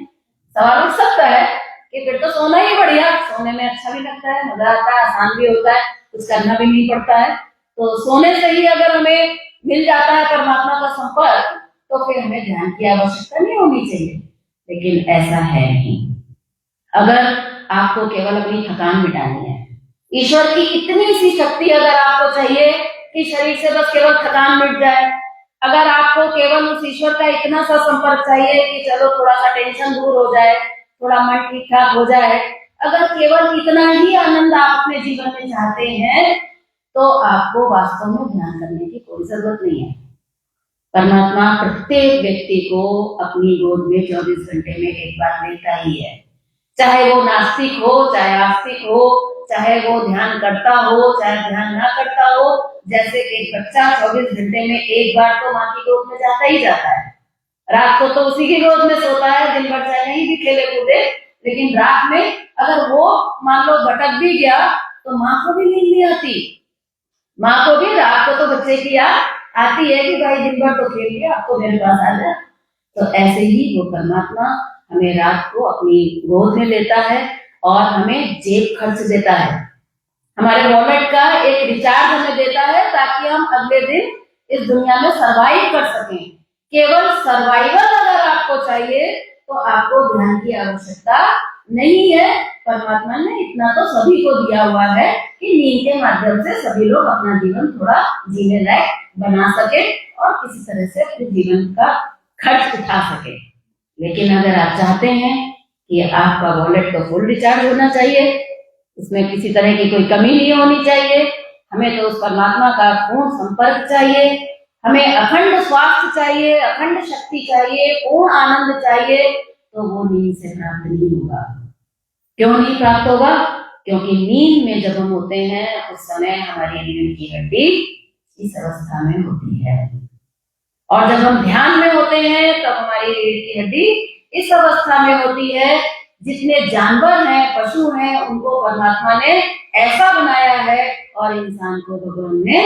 सवाल उठ सकता है कि फिर तो सोना ही बढ़िया, सोने में अच्छा भी लगता है, मजा आता है, आसान भी होता है, कुछ करना भी नहीं पड़ता है, तो सोने से ही अगर हमें मिल जाता है परमात्मा का संपर्क, तो फिर हमें ध्यान की आवश्यकता नहीं होनी चाहिए। लेकिन ऐसा है नहीं। अगर आपको केवल अपनी थकान मिटानी है, ईश्वर की इतनी सी शक्ति अगर आपको चाहिए कि शरीर से बस केवल थकान मिट जाए, अगर आपको केवल उस ईश्वर का इतना सा संपर्क चाहिए कि चलो थोड़ा सा टेंशन दूर हो जाए, थोड़ा मन ठीक ठाक हो जाए, अगर केवल इतना ही आनंद आप अपने जीवन में चाहते हैं, तो आपको वास्तव में ध्यान करने की कोई जरूरत नहीं है। परमात्मा प्रत्येक व्यक्ति को अपनी गोद में 24 घंटे में एक बार मिलता ही है, चाहे वो नास्तिक हो, चाहे आस्तिक हो, चाहे वो ध्यान करता हो, चाहे ध्यान ना करता हो। जैसे एक बच्चा 24 घंटे में एक बार तो माँ की गोद में जाता ही जाता है। रात को तो उसी की गोद में सोता है, दिन भर चाहे नहीं भी खेले कूदे, लेकिन रात में अगर वो मान लो भटक भी गया तो माँ को भी नींद नहीं आती, माँ को भी रात को तो बच्चे की याद आती है कि भाई दिन भर तो खेल लिया, आपको मेरे पास आ जा। तो ऐसे ही वो परमात्मा हमें रात को अपनी गोद में लेता है और हमें जेब खर्च देता है, हमारे वॉलेट का एक रिचार्ज हमें देता है, ताकि हम अगले दिन इस दुनिया में सरवाइव कर सकें। केवल सर्वाइवल अगर आपको चाहिए तो आपको ध्यान की आवश्यकता नहीं है। परमात्मा ने इतना तो सभी को दिया हुआ है कि नींद के माध्यम से सभी लोग अपना जीवन थोड़ा जीने लायक बना सके और किसी तरह से अपने जीवन का खर्च उठा सके। लेकिन अगर आप चाहते हैं कि आपका वॉलेट तो फुल रिचार्ज होना चाहिए, उसमें किसी तरह की कोई कमी नहीं होनी चाहिए, हमें तो उस परमात्मा का पूर्ण संपर्क चाहिए, हमें अखंड स्वास्थ्य चाहिए, अखंड शक्ति चाहिए, पूर्ण आनंद चाहिए, तो वो नींद से प्राप्त नहीं होगा। क्यों नहीं प्राप्त होगा? क्योंकि नींद में जब हम होते हैं उस समय हमारी रीढ़ की हड्डी इस अवस्था में होती है, और जब हम ध्यान में होते हैं तब हमारी रीढ़ की हड्डी इस अवस्था में होती है। जितने जानवर हैं, पशु हैं, उनको परमात्मा ने ऐसा बनाया है और इंसान को भगवान ने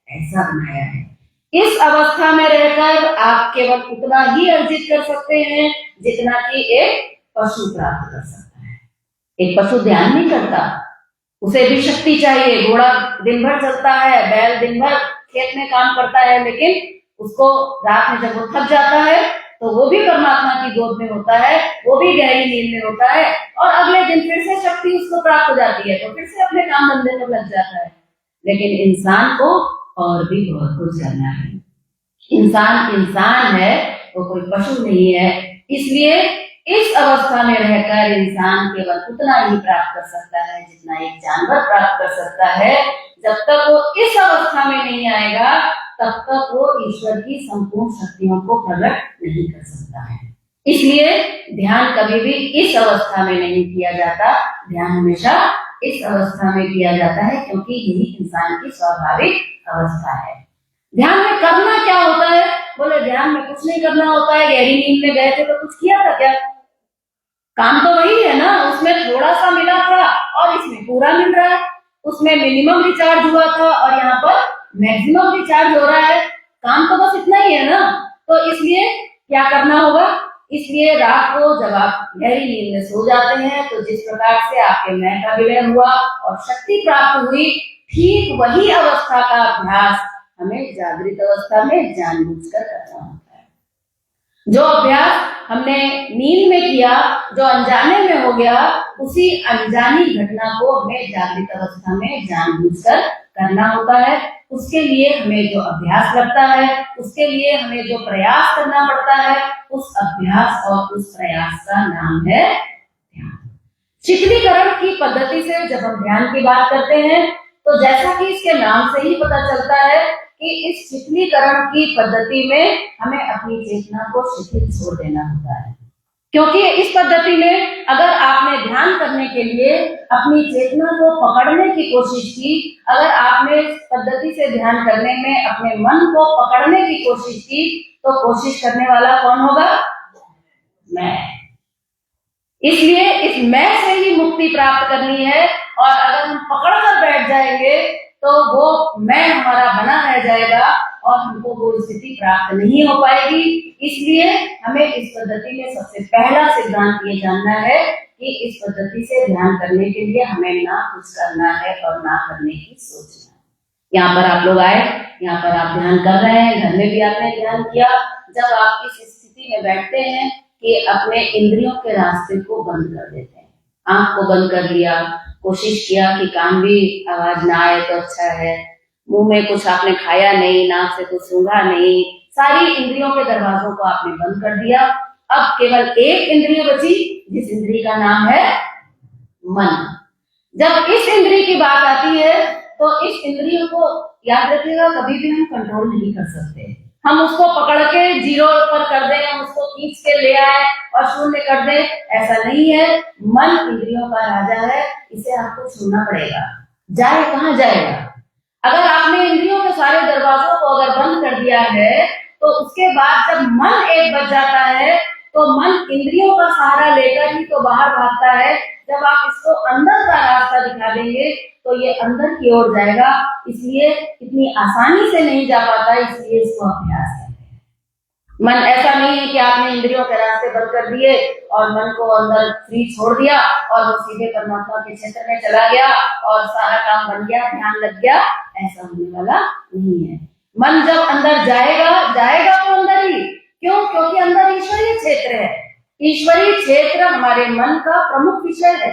ऐसा बनाया है। इस अवस्था में रहकर आप केवल उतना ही अर्जित कर सकते हैं जितना कि एक पशु प्राप्त कर सकता है। एक पशु ध्यान नहीं करता, उसे भी शक्ति चाहिए। घोड़ा दिन भर चलता है, बैल दिन भर खेत में काम करता है, लेकिन उसको रात में जब वो थक जाता है तो वो भी परमात्मा की गोद में होता है, वो भी गहरी नींद में होता है, और अगले दिन फिर से शक्ति उसको प्राप्त हो जाती है, तो फिर से अपने काम धंधे में लग जाता है। लेकिन इंसान को और भी बहुत कुछ करना है। इंसान है, वो कोई पशु नहीं है। इसलिए इस अवस्था में रहकर इंसान केवल उतना ही प्राप्त कर सकता है जितना एक जानवर प्राप्त कर सकता है। जब तक वो इस अवस्था में नहीं आएगा तब तक वो ईश्वर की संपूर्ण शक्तियों को प्रकट नहीं कर सकता है। इसलिए ध्यान कभी भी इस अवस्था में नहीं किया जाता, ध्यान हमेशा इस अवस्था में किया जाता है, क्योंकि यही इंसान की स्वाभाविक अवस्था है। ध्यान में करना क्या होता है? बोले ध्यान में कुछ नहीं करना होता है। गहरी नींद में गए थे तो कुछ किया था क्या? काम तो वही है ना, उसमें थोड़ा सा मिला था और इसमें पूरा मिल रहा है। उसमें मिनिमम रिचार्ज हुआ था और यहाँ पर मैक्सिमम रिचार्ज हो रहा है। काम तो बस इतना ही है ना। तो इसलिए क्या करना होगा? इसलिए रात को जब आप गहरी नींद में सो जाते हैं तो जिस प्रकार से आपके मैं का विलय हुआ और शक्ति प्राप्त हुई, ठीक वही अवस्था का अभ्यास हमें जागृत अवस्था में जानबूझकर करना होता है। जो अभ्यास हमने नींद में किया, जो अनजाने में हो गया, उसी अनजानी घटना को हमें जागृत अवस्था में जानबूझकर करना होता है। उसके लिए हमें जो अभ्यास लगता है, उसके लिए हमें जो प्रयास करना पड़ता है, उस अभ्यास और उस प्रयास का नाम है ध्यान। शीतलीकरण की पद्धति से जब हम ध्यान की बात करते हैं तो जैसा कि इसके नाम से ही पता चलता है कि इस शीतलीकरण की पद्धति में हमें अपनी चेतना को शिथिल छोड़ देना होता है। क्योंकि इस पद्धति में अगर आपने ध्यान करने के लिए अपनी चेतना को पकड़ने की कोशिश की, अगर आपने इस पद्धति से ध्यान करने में अपने मन को पकड़ने की कोशिश की, तो कोशिश करने वाला कौन होगा? मैं। इसलिए इस मैं से ही मुक्ति प्राप्त करनी है। और अगर हम पकड़ कर बैठ जाएंगे तो वो मैं हमारा बना रह जाएगा और हमको वो स्थिति प्राप्त नहीं हो पाएगी। इसलिए हमें इस पद्धति में सबसे पहला सिद्धांत ये जानना है कि इस पद्धति से ध्यान करने के लिए हमें ना कुछ करना है और ना करने की सोचना है। यहाँ पर आप लोग आए, यहाँ पर आप ध्यान कर रहे हैं, घर में भी आपने ध्यान किया। जब आप इस स्थिति में बैठते हैं कि अपने इंद्रियों के रास्ते को बंद कर देते हैं, आंख को बंद कर लिया, कोशिश किया कि कान भी आवाज ना आए तो अच्छा है, मुंह में कुछ आपने खाया नहीं, नाक से कुछ सूंघा नहीं, सारी इंद्रियों के दरवाजों को आपने बंद कर दिया। अब केवल एक इंद्रिय बची, जिस इंद्रिय का नाम है मन। जब इस इंद्रिय की बात आती है तो इस इंद्रिय को याद रखिएगा, कभी भी हम कंट्रोल नहीं कर सकते। हम उसको पकड़ के जीरो पर कर दें, हम उसको खींच के ले आए और शून्य कर दें, ऐसा नहीं है। मन इंद्रियों का राजा है, इसे आपको सुनना पड़ेगा। जाए कहाँ जाएगा? अगर आपने इंद्रियों के सारे दरवाजों को अगर बंद कर दिया है तो उसके बाद जब मन एक बच जाता है तो मन इंद्रियों का सहारा लेकर ही तो बाहर भागता है। जब आप इसको अंदर का रास्ता दिखा देंगे तो ये अंदर की ओर जाएगा। इसलिए इतनी आसानी से नहीं जा पाता, इसलिए इसको अभ्यास कहते हैं। मन ऐसा नहीं है कि आपने इंद्रियों के रास्ते बंद कर दिए और मन को अंदर फ्री छोड़ दिया और वो सीधे परमात्मा के क्षेत्र में चला गया और सारा काम बन गया, ध्यान लग गया। ऐसा होने वाला नहीं है। मन जब अंदर जाएगा तो अंदर ही। क्यों? क्योंकि अंदर ईश्वरीय क्षेत्र है। ईश्वरीय क्षेत्र हमारे मन का प्रमुख विषय है।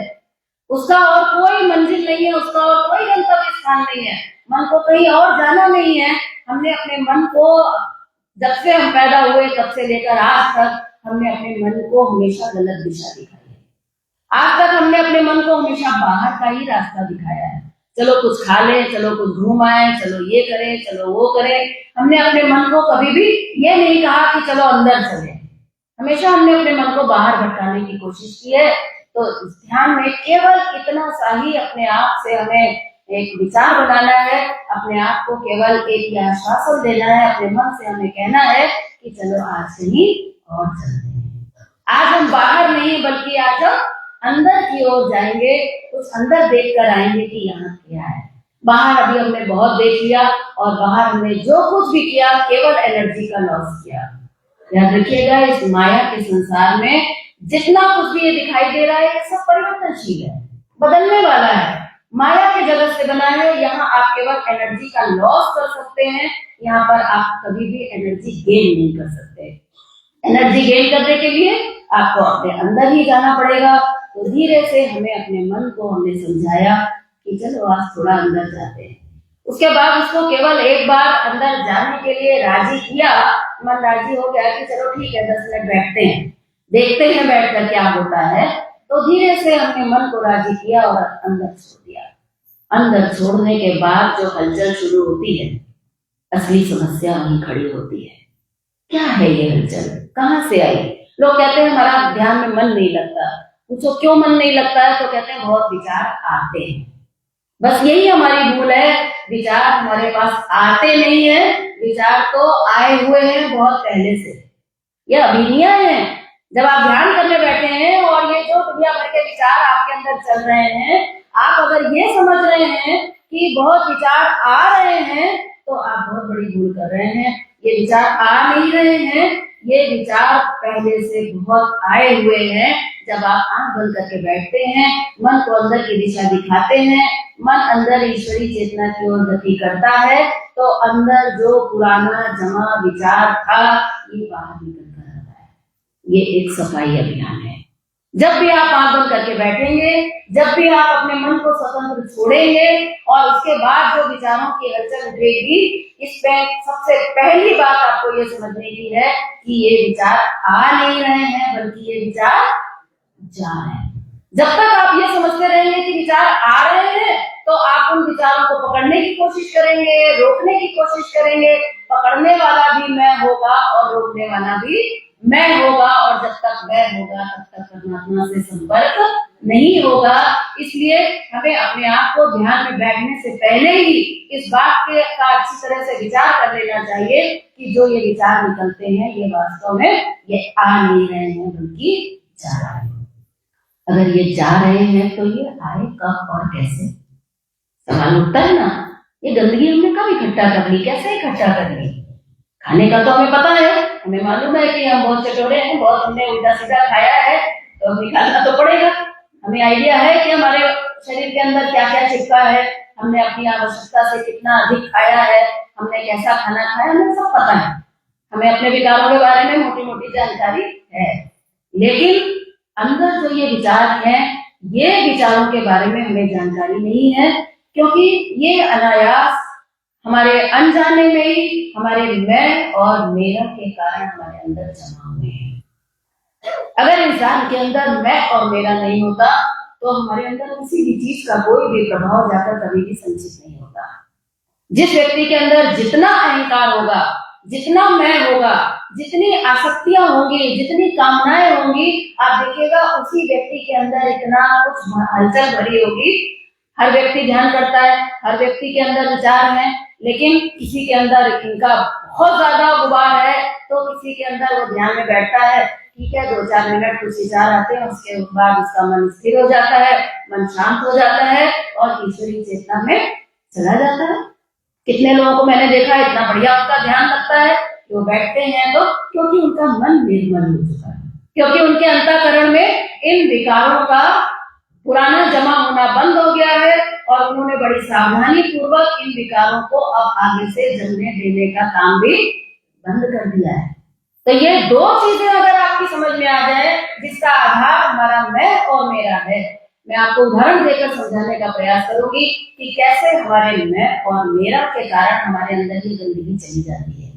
उसका और कोई मंजिल नहीं है, उसका और कोई गंतव्य स्थान नहीं है। मन को कहीं और जाना नहीं है। हमने अपने मन को जब से हम पैदा हुए तब से लेकर आज तक हमने अपने मन को हमेशा गलत दिशा दिखाई है। आज तक हमने अपने मन को हमेशा बाहर का ही रास्ता दिखाया है। चलो कुछ खा ले, चलो कुछ घूम आए, चलो ये करें, चलो वो करें। हमने अपने मन को कभी भी ये नहीं कहा कि चलो अंदर चले। हमेशा हमने अपने मन को बाहर भटकाने की कोशिश की है। तो ध्यान में केवल इतना सा ही अपने आप से हमें एक विचार बनाना है, अपने आप को केवल एक आश्वासन देना है, अपने मन से हमें कहना है कि चलो आज से ही और चलते हैं। आज हम बाहर नहीं बल्कि आज हम अंदर की ओर जाएंगे, कुछ अंदर देख कर आएंगे कि यहाँ क्या है। बाहर अभी हमने बहुत देख लिया और बाहर हमने जो कुछ भी किया केवल एनर्जी का लॉस किया। याद रखिएगा, इस माया के संसार में जितना कुछ भी ये दिखाई दे रहा है ये सब परिवर्तनशील है, बदलने वाला है, माया के जगत से बना है। यहाँ आप केवल एनर्जी का लॉस कर सकते हैं, यहाँ पर आप कभी भी एनर्जी गेन नहीं कर सकते। एनर्जी गेन करने के लिए आपको अपने अंदर ही जाना पड़ेगा। तो धीरे से हमें अपने मन को हमने समझाया कि चलो आज थोड़ा अंदर जाते हैं। उसके बाद उसको केवल एक बार अंदर जाने के लिए राजी किया, मन राजी हो गया कि चलो ठीक है 10 मिनट बैठते हैं। देखते हैं बैठकर क्या होता है। तो धीरे से हमने मन को राजी किया और अंदर छोड़ दिया। अंदर छोड़ने के बाद जो हलचल शुरू होती है, असली समस्या वहीं खड़ी होती है। क्या है ये हलचल, कहाँ से आई? लोग कहते हैं हमारा ध्यान में मन नहीं लगता। पूछो क्यों मन नहीं लगता है, तो कहते हैं बहुत विचार आते हैं। बस यही हमारी भूल है, विचार हमारे पास आते नहीं है, विचार तो आए हुए हैं बहुत पहले से। ये अभी नहीं आए हैं। जब आप ध्यान करने बैठे हैं और ये जो दुनिया भर के विचार आपके अंदर चल रहे हैं, आप अगर ये समझ रहे हैं कि बहुत विचार आ रहे हैं, तो आप बहुत बड़ी भूल कर रहे हैं। ये विचार आ नहीं रहे हैं, ये विचार पहले से बहुत आए हुए हैं। जब आप आंख बंद करके बैठते हैं, मन को अंदर की दिशा दिखाते हैं, मन अंदर ईश्वरी चेतना की ओर गति करता है, तो अंदर जो पुराना जमा विचार था, ये बाहर निकल कर आता है। ये एक सफाई अभियान है। जब भी आप आंख बंद करके बैठेंगे, जब भी आप अपने मन को स्वतंत्र छोड़ेंगे और उसके बाद जो विचारों की हलचल उठेगी, इसमें सबसे पहली बात आपको ये समझने की है कि ये विचार आ नहीं रहे हैं, बल्कि ये विचार जा रहे हैं। जब तक आप ये समझते रहेंगे कि विचार आ रहे हैं, तो आप उन विचारों को पकड़ने की कोशिश करेंगे, रोकने की कोशिश करेंगे। पकड़ने वाला भी मैं होगा और रोकने वाला भी मैं होगा, और जब तक मैं होगा तब तक परमात्मा से संपर्क नहीं होगा। इसलिए हमें अपने आप को ध्यान में बैठने से पहले ही इस बात का अच्छी तरह से विचार कर लेना चाहिए कि जो ये विचार निकलते हैं, ये वास्तव में ये आ नहीं रहे हैं, बल्कि जा रहे हैं। अगर ये जा रहे हैं तो ये आए कब और कैसे? सवाल उठता है ना। ये गंदगी हमने कब इकट्ठा कर ली, कैसे इकट्ठा कर ली? खाने का तो हमें पता है, हमें मालूम है कि हम बहुत चटोरे हैं, बहुत हमने उल्टा सीधा खाया है, तो अब निकालना तो पड़ेगा। हमें आइडिया है कि हमारे शरीर के अंदर क्या क्या चिपका है, हमने अपनी आवश्यकता से कितना अधिक खाया है, हमने कैसा खाना खाया, हमें सब पता है। हमें अपने विकारों के बारे में मोटी मोटी जानकारी है, लेकिन अंदर जो ये विचार हैं, ये विचारों के बारे में हमें जानकारी नहीं है, क्योंकि ये अनायास हमारे अनजाने में ही हमारे मैं और मेरा के कारण हमारे अंदर जमा हुए हैं। अगर इंसान के अंदर मैं और मेरा नहीं होता, तो हमारे अंदर किसी भी चीज का कोई भी प्रभाव जाकर कभी भी संचित नहीं होता। जिस व्यक्ति के अंदर जितना अहंकार होगा, जितना मैं होगा, जितनी आसक्तियां होंगी, जितनी कामनाएं होंगी, आप देखिएगा उसी व्यक्ति के अंदर इतना कुछ हलचल भरी होगी। हर व्यक्ति ध्यान करता है, हर व्यक्ति के अंदर विचार है, लेकिन किसी के अंदर इनका बहुत ज्यादा गुबार है, तो किसी के अंदर वो ध्यान में बैठता है, ठीक है, 2-4 मिनट कुछ विचार आते हैं, उसके बाद उसका मन स्थिर हो जाता है, मन शांत हो जाता है और ईश्वरी चेतना में चला जाता है। कितने लोगों को मैंने देखा इतना बढ़िया उनका ध्यान लगता है, वो बैठते हैं तो क्योंकि उनका मन निर्मल हो चुका है, क्योंकि उनके अंतःकरण में इन विकारों का पुराना जमा होना बंद हो गया है और उन्होंने बड़ी सावधानी पूर्वक इन विकारों को अब आगे से जमने देने का काम भी बंद कर दिया है। तो ये दो चीजें अगर आपकी समझ में आ जाए, जिसका आधार हमारा मैं और मेरा है, मैं आपको उदाहरण देकर समझाने का प्रयास करूंगी कि कैसे हमारे मैं और मेरा के कारण हमारे अंदर की गंदगी चली जाती है,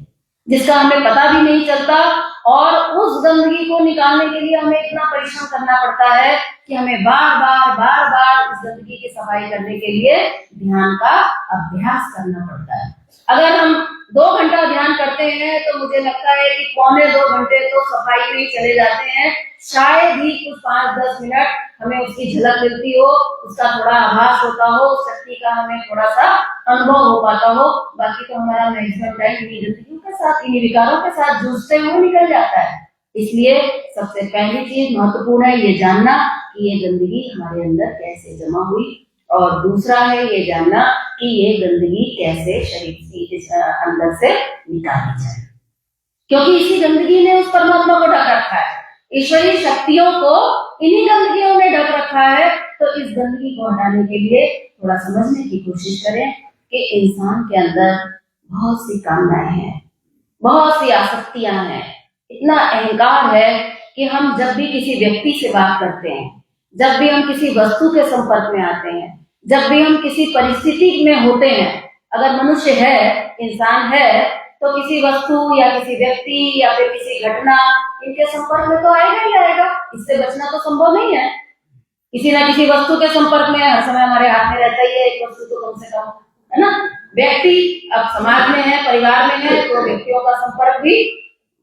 जिसका हमें पता भी नहीं चलता, और उस गंदगी को निकालने के लिए हमें इतना परिश्रम करना पड़ता है कि हमें बार बार इस गंदगी की सफाई करने के लिए ध्यान का अभ्यास करना पड़ता है। अगर हम 2 घंटा ध्यान करते हैं, तो मुझे लगता है कि 1.25-2 घंटे तो सफाई में ही चले जाते हैं। शायद ही कुछ 5-10 मिनट हमें उसकी झलक मिलती हो, उसका थोड़ा आभास होता हो, शक्ति का हमें थोड़ा सा अनुभव हो पाता हो। बाकी तो हमारा मैक्सिमम टाइम इन्हीं गंदगियों के साथ, इन्हीं विकारों के साथ जूझते हुए निकल जाता है। इसलिए सबसे पहली चीज महत्वपूर्ण है ये जानना कि ये गंदगी हमारे अंदर कैसे जमा हुई, और दूसरा है ये जानना कि ये गंदगी कैसे शरीर के अंदर से निकाली जाए, क्योंकि इसी गंदगी ने उस परमात्मा को ढक रखा है, ईश्वरीय शक्तियों को इन्हीं गंदगियों ने ढक रखा है। तो इस गंदगी को हटाने के लिए थोड़ा समझने की कोशिश करें कि इंसान के अंदर बहुत सी कामनाएं हैं, बहुत सी आसक्तियां हैं, इतना अहंकार है कि हम जब भी किसी व्यक्ति से बात करते हैं, जब भी हम किसी वस्तु के संपर्क में आते हैं, जब भी हम किसी परिस्थिति में होते हैं, अगर मनुष्य है, इंसान है, तो किसी वस्तु या किसी व्यक्ति या फिर किसी घटना इनके संपर्क में तो आएगा ही आएगा, इससे बचना तो संभव नहीं है। किसी ना किसी वस्तु के संपर्क में हर समय हमारे हाथ में रहता ही है एक वस्तु तो कम से कम, है ना। व्यक्ति अब समाज में है, परिवार में है, तो व्यक्तियों का संपर्क भी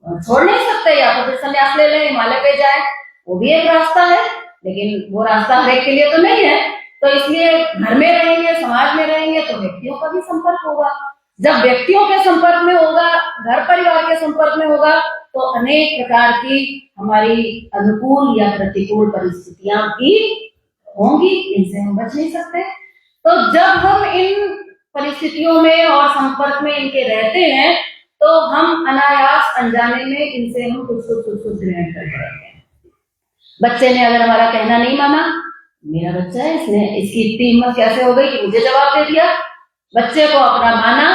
छोड़ नहीं सकते, या तो फिर संन्यास ले लें, हिमालय पे जाए, वो भी एक रास्ता है, लेकिन वो रास्ता हर एक के लिए तो नहीं है। तो इसलिए घर में रहेंगे, समाज में रहेंगे तो व्यक्तियों का भी संपर्क होगा। जब व्यक्तियों के संपर्क में होगा, घर परिवार के संपर्क में होगा, तो अनेक प्रकार की हमारी अनुकूल या प्रतिकूल परिस्थितियां भी होंगी, इनसे हम बच नहीं सकते। तो जब हम इन परिस्थितियों में और संपर्क में इनके रहते हैं, तो हम अनायास अनजाने में इनसे हम कुछ ग्रहण करते रहते हैं। बच्चे ने अगर हमारा कहना नहीं माना, मेरा बच्चा है, इसने इसकी इतनी हिम्मत कैसे हो गई कि मुझे जवाब दे दिया। बच्चे को अपना माना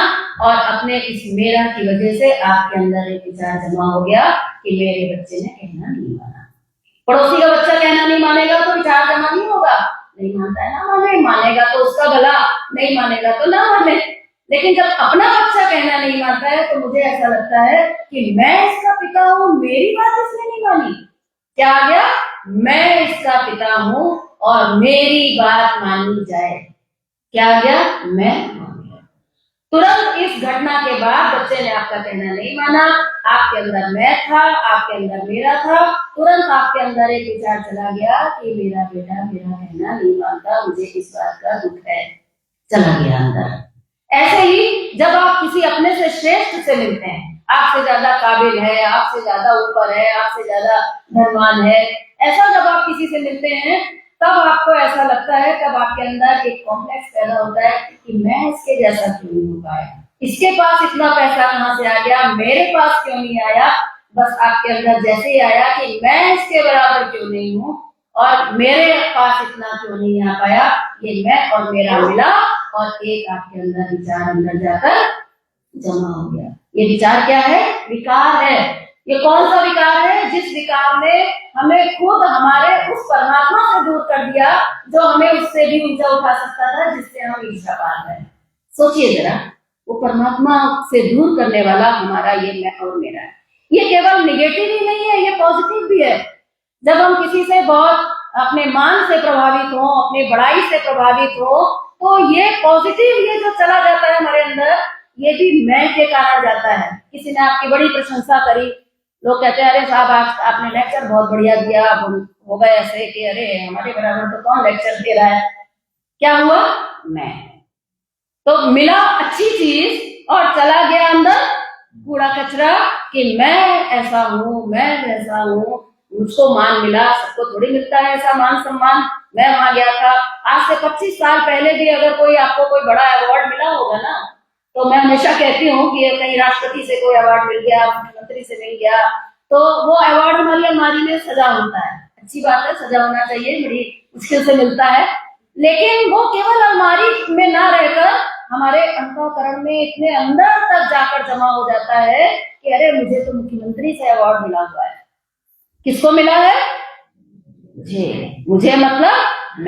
और अपने इस मेरा की वजह से आपके अंदर एक विचार जमा हो गया कि मेरे बच्चे ने कहना नहीं माना। पड़ोसी का बच्चा कहना नहीं मानेगा तो विचार जमा नहीं होगा, नहीं मानता है ना माने, मानेगा तो उसका भला, नहीं मानेगा तो ना माने। लेकिन जब अपना बच्चा कहना नहीं मानता है तो मुझे ऐसा लगता है कि मैं इसका पिता हूँ, मेरी बात इसने नहीं मानी। क्या आ गया? मैं इसका पिता हूँ और मेरी बात मानी जाए। क्या आ गया? मैं। तुरंत इस घटना के बाद बच्चे ने आपका कहना नहीं माना, आपके अंदर मैं था, आपके अंदर मेरा था, तुरंत आपके अंदर एक विचार चला गया कि मेरा बेटा मेरा कहना नहीं मानता, मुझे इस बात का दुख है, चला गया अंदर। ऐसे ही जब आप किसी अपने से श्रेष्ठ से मिलते हैं, आपसे ज्यादा काबिल है, आपसे ज्यादा ऊपर है, आपसे ज्यादा धनवान है, ऐसा जब आप किसी से मिलते हैं तब आपको ऐसा लगता है, तब आपके अंदर एक कॉम्प्लेक्स पैदा होता है कि मैं इसके जैसा क्यों नहीं हो पाया, इसके पास इतना पैसा कहाँ से आ गया, मेरे पास क्यों नहीं आया। बस आपके अंदर जैसे ही आया कि मैं इसके बराबर क्यों नहीं हूँ और मेरे पास इतना क्यों नहीं आ पाया, ये मैं और मेरा मिला और एक आपके अंदर विचार अंदर जाकर जमा हो गया। ये विचार क्या है? विकार है। ये कौन सा विकार है? जिस विकार ने हमें खुद हमारे उस परमात्मा से दूर कर दिया जो हमें उससे भी ऊंचा उठा सकता था, जिससे हम ईर्ष्या पाल रहे हैं। सोचिए जरा, वो परमात्मा से दूर करने वाला हमारा ये मैं और मेरा है। ये केवल निगेटिव ही नहीं है, ये पॉजिटिव भी है। जब हम किसी से बहुत अपने मान से प्रभावित हो, अपनी बड़ाई से प्रभावित हो, तो ये पॉजिटिव, ये जो चला जाता है हमारे अंदर, ये भी मैं के कारण जाता है। किसी ने आपकी बड़ी प्रशंसा करी, लोग कहते हैं अरे साहब आज आपने लेक्चर बहुत बढ़िया दिया, हो गए ऐसे कि अरे हमारे बराबर तो कौन लेक्चर दे रहा है। क्या हुआ? मैं। तो मिला अच्छी चीज और चला गया अंदर कूड़ा कचरा कि मैं ऐसा हूँ, मैं वैसा हूँ, मुझको मान मिला, सबको थोड़ी मिलता है ऐसा मान सम्मान। मैं वहां गया था, आज से 25 साल पहले भी अगर कोई आपको कोई बड़ा अवार्ड मिला होगा ना, तो मैं हमेशा कहती हूँ कि कहीं राष्ट्रपति से कोई अवार्ड मिल गया, मुख्यमंत्री से मिल गया, तो वो अवार्ड हमारी अलमारी में सजा होता है। अच्छी बात है, सजा होना चाहिए, बड़ी मुश्किल से मिलता है, लेकिन वो केवल अलमारी में ना रहकर हमारे अंतःकरण में इतने अंदर तक जाकर जमा हो जाता है कि अरे मुझे तो मुख्यमंत्री से अवार्ड मिला हुआ है। किसको मिला है? मुझे मतलब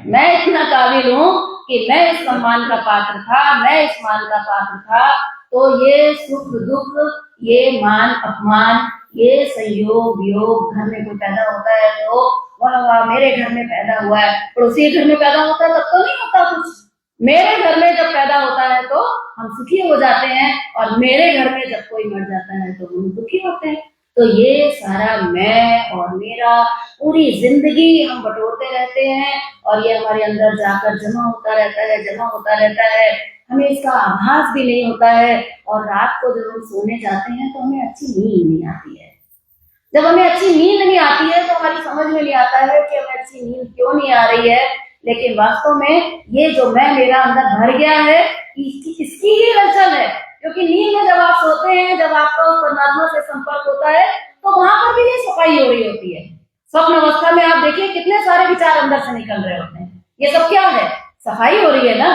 मैं इतना काबिल हूँ कि मैं इस सम्मान का पात्र था, मैं इस मान का पात्र था। तो ये सुख दुख, ये मान अपमान, ये संयोग वियोग, घर में कोई पैदा होता है तो वाह वाह मेरे घर में पैदा हुआ है, पड़ोसी घर में पैदा होता है तब तो नहीं होता कुछ। मेरे घर में जब पैदा होता है तो हम सुखी हो जाते हैं और मेरे घर में जब कोई मर जाता है तो हम दुखी होते हैं। तो ये सारा मैं और मेरा पूरी जिंदगी हम बटोरते रहते हैं और ये हमारे अंदर जाकर जमा होता रहता है, जमा होता रहता है। हमें इसका आभास भी नहीं होता है और रात को जब हम सोने जाते हैं तो हमें अच्छी नींद नहीं आती है। जब हमें अच्छी नींद नहीं आती है तो हमारी समझ में नहीं आता है कि हमें अच्छी नींद क्यों नहीं आ रही है। लेकिन वास्तव में ये जो मैं मेरा अंदर भर गया है, इसकी ही हलचल है। क्योंकि नींद में जब आप सोते हैं, जब आपका उस परमात्मा से संपर्क होता है, तो वहां पर भी ये सफाई हो रही होती है। स्वप्न अवस्था में आप देखिए कितने सारे विचार अंदर से निकल रहे होते हैं, ये सब क्या है? सफाई हो रही है ना।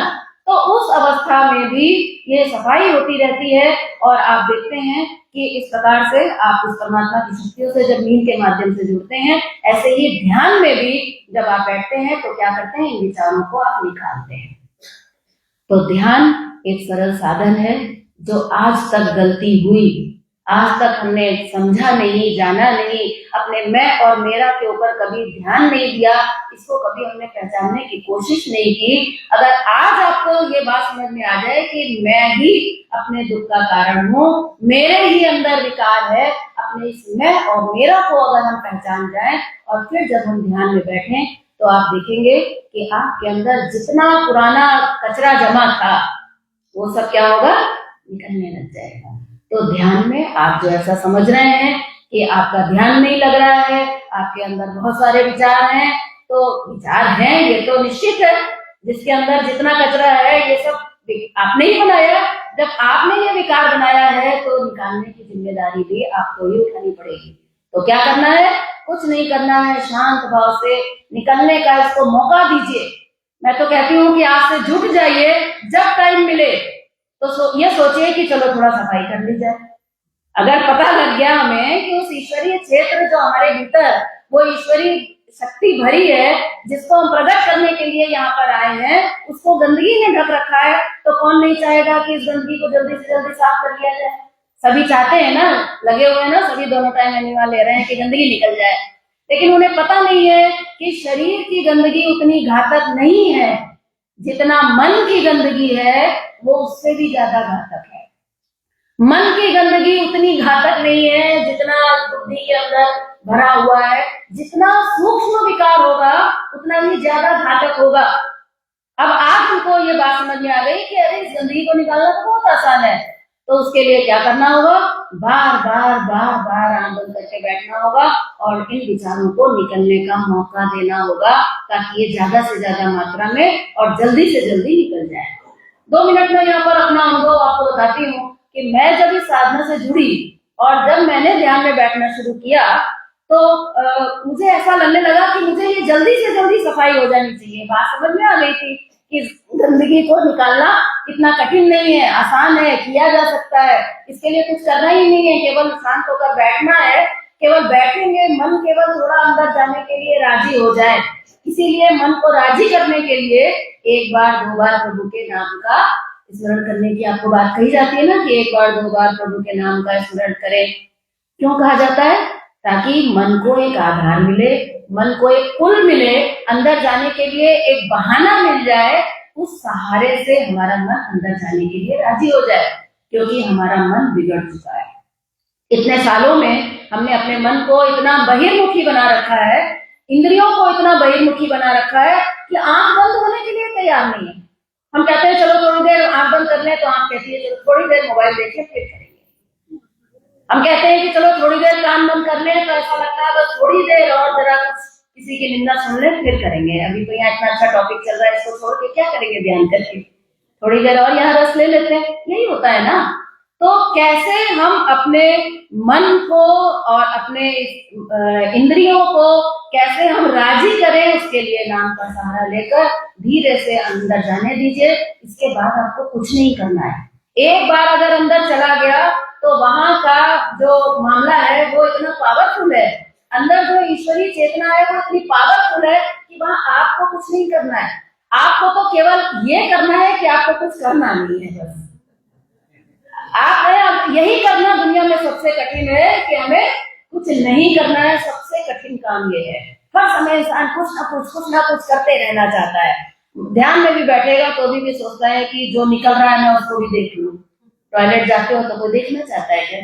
तो उस अवस्था में भी ये सफाई होती रहती है और आप देखते हैं कि इस प्रकार से आप उस परमात्मा की शक्तियों से जब नींद के माध्यम से जुड़ते हैं, ऐसे ही ध्यान में भी जब आप बैठते हैं तो क्या करते हैं? इन विचारों को आप निकालते हैं। तो ध्यान एक सरल साधन है जो आज तक गलती हुई, आज तक हमने समझा नहीं, जाना नहीं, अपने मैं और मेरा के ऊपर कभी ध्यान नहीं दिया, इसको कभी हमने पहचानने की कोशिश नहीं की। अगर आज आपको ये बात समझ में आ जाए कि मैं ही अपने दुख का कारण हूँ, मेरे ही अंदर विकार है, अपने इस मैं और मेरा को अगर हम पहचान जाएं और फिर जब हम ध्यान में बैठें तो आप देखेंगे कि आपके अंदर जितना पुराना कचरा जमा था वो सब क्या होगा, निकलने लग जाएगा। तो ध्यान में आप जो ऐसा समझ रहे हैं कि आपका ध्यान नहीं लग रहा है, आपके अंदर बहुत सारे विचार हैं, तो विचार हैं ये तो निश्चित है, जिसके अंदर जितना कचरा है ये सब आपने ही बनाया। जब आपने ये विकार बनाया है तो निकालने की जिम्मेदारी भी आपको ही उठानी पड़ेगी। तो क्या करना है, कुछ नहीं करना है, शांत भाव से निकलने का इसको मौका दीजिए। मैं तो कहती हूँ कि आज से जुट जाइए, जब टाइम मिले तो ये सोचिए कि चलो थोड़ा सफाई कर ली जाए। अगर पता लग गया हमें कि उस ईश्वरीय क्षेत्र जो हमारे भीतर वो ईश्वरीय शक्ति भरी है, जिसको हम प्रकट करने के लिए यहाँ पर आए हैं, उसको गंदगी ने ढक रखा है, तो कौन नहीं चाहेगा कि इस गंदगी को जल्दी से जल्दी साफ कर लिया जाए। सभी चाहते हैं ना, लगे हुए हैं ना, सभी दोनों टाइम एनिमल ले रहे हैं कि गंदगी निकल जाए, लेकिन उन्हें पता नहीं है कि शरीर की गंदगी उतनी घातक नहीं है जितना मन की गंदगी है, वो उससे भी ज्यादा घातक है। मन की गंदगी उतनी घातक नहीं है जितना बुद्धि के अंदर भरा हुआ है, जितना सूक्ष्म विकार होगा उतना ही ज्यादा घातक होगा। अब आपको ये बात समझ में आ गई कि अरे इस गंदगी को निकालना तो बहुत आसान है, तो उसके लिए क्या करना होगा, बार बार आंख बंद करके बैठना होगा और इन विचारों को निकलने का मौका देना होगा, ताकि ये ज्यादा से ज्यादा मात्रा में और जल्दी से जल्दी निकल जाए। 2 मिनट में यहाँ पर अपना अनुभव आपको बताती हूँ कि मैं जब इस साधना से जुड़ी और जब मैंने ध्यान में बैठना शुरू किया तो मुझे ऐसा लगने लगा कि मुझे ये जल्दी से जल्दी सफाई हो जानी चाहिए। बात समझ में आ गई थी कि गंदगी को निकालना इतना कठिन नहीं है, आसान है, किया जा सकता है। इसके लिए कुछ करना ही नहीं है, केवल शांत होकर बैठना है। केवल बैठेंगे, मन केवल थोड़ा अंदर जाने के लिए राजी हो जाए। इसीलिए मन को राजी करने के लिए 1 बार 2 बार प्रभु के नाम का स्मरण करने की आपको बात कही जाती है ना, कि 1 बार 2 बार प्रभु के नाम का स्मरण करें। क्यों कहा जाता है? ताकि मन को एक आधार मिले, मन को एक पुल मिले, अंदर जाने के लिए एक बहाना मिल जाए, उस सहारे से हमारा मन अंदर जाने के लिए राजी हो जाए, क्योंकि हमारा मन बिगड़ चुका है। इतने सालों में हमने अपने मन को इतना बहिर्मुखी बना रखा है, इंद्रियों को इतना बहिर्मुखी बना रखा है कि आंख बंद होने के लिए तैयार नहीं है। हम कहते हैं चलो थोड़ी देर आंख बंद कर ले, तो आंख कहती है चलो थोड़ी देर मोबाइल देख ले फिर करेंगे। हम कहते हैं कि चलो थोड़ी देर कान बंद कर ले, तो ऐसा लगता है बस थोड़ी देर और जरा किसी की निंदा सुन ले फिर करेंगे। अभी तो यहाँ इतना अच्छा टॉपिक चल रहा है, इसको छोड़ के क्या करेंगे ध्यान करके, थोड़ी देर और यहाँ रस ले लेते हैं। यही होता है ना। तो कैसे हम अपने मन को और अपने इंद्रियों को कैसे हम राजी करें, उसके लिए नाम का सहारा लेकर धीरे से अंदर जाने दीजिए। इसके बाद आपको कुछ नहीं करना है। एक बार अगर अंदर चला गया तो वहां का जो मामला है वो इतना पावरफुल है, अंदर जो ईश्वरीय चेतना है वो इतनी पावरफुल है कि वहां आपको कुछ नहीं करना है। आपको तो केवल ये करना है कि आपको कुछ करना नहीं है, बस आप यही करना दुनिया में सबसे कठिन है कि हमें कुछ नहीं करना है। सबसे कठिन काम ये है। हर समय इंसान कुछ ना कुछ करते रहना चाहता है। ध्यान में भी बैठेगा तो भी सोचता है कि जो निकल रहा है मैं उसको भी देख लूं। टॉयलेट जाते हो तो कोई देखना चाहता है क्या?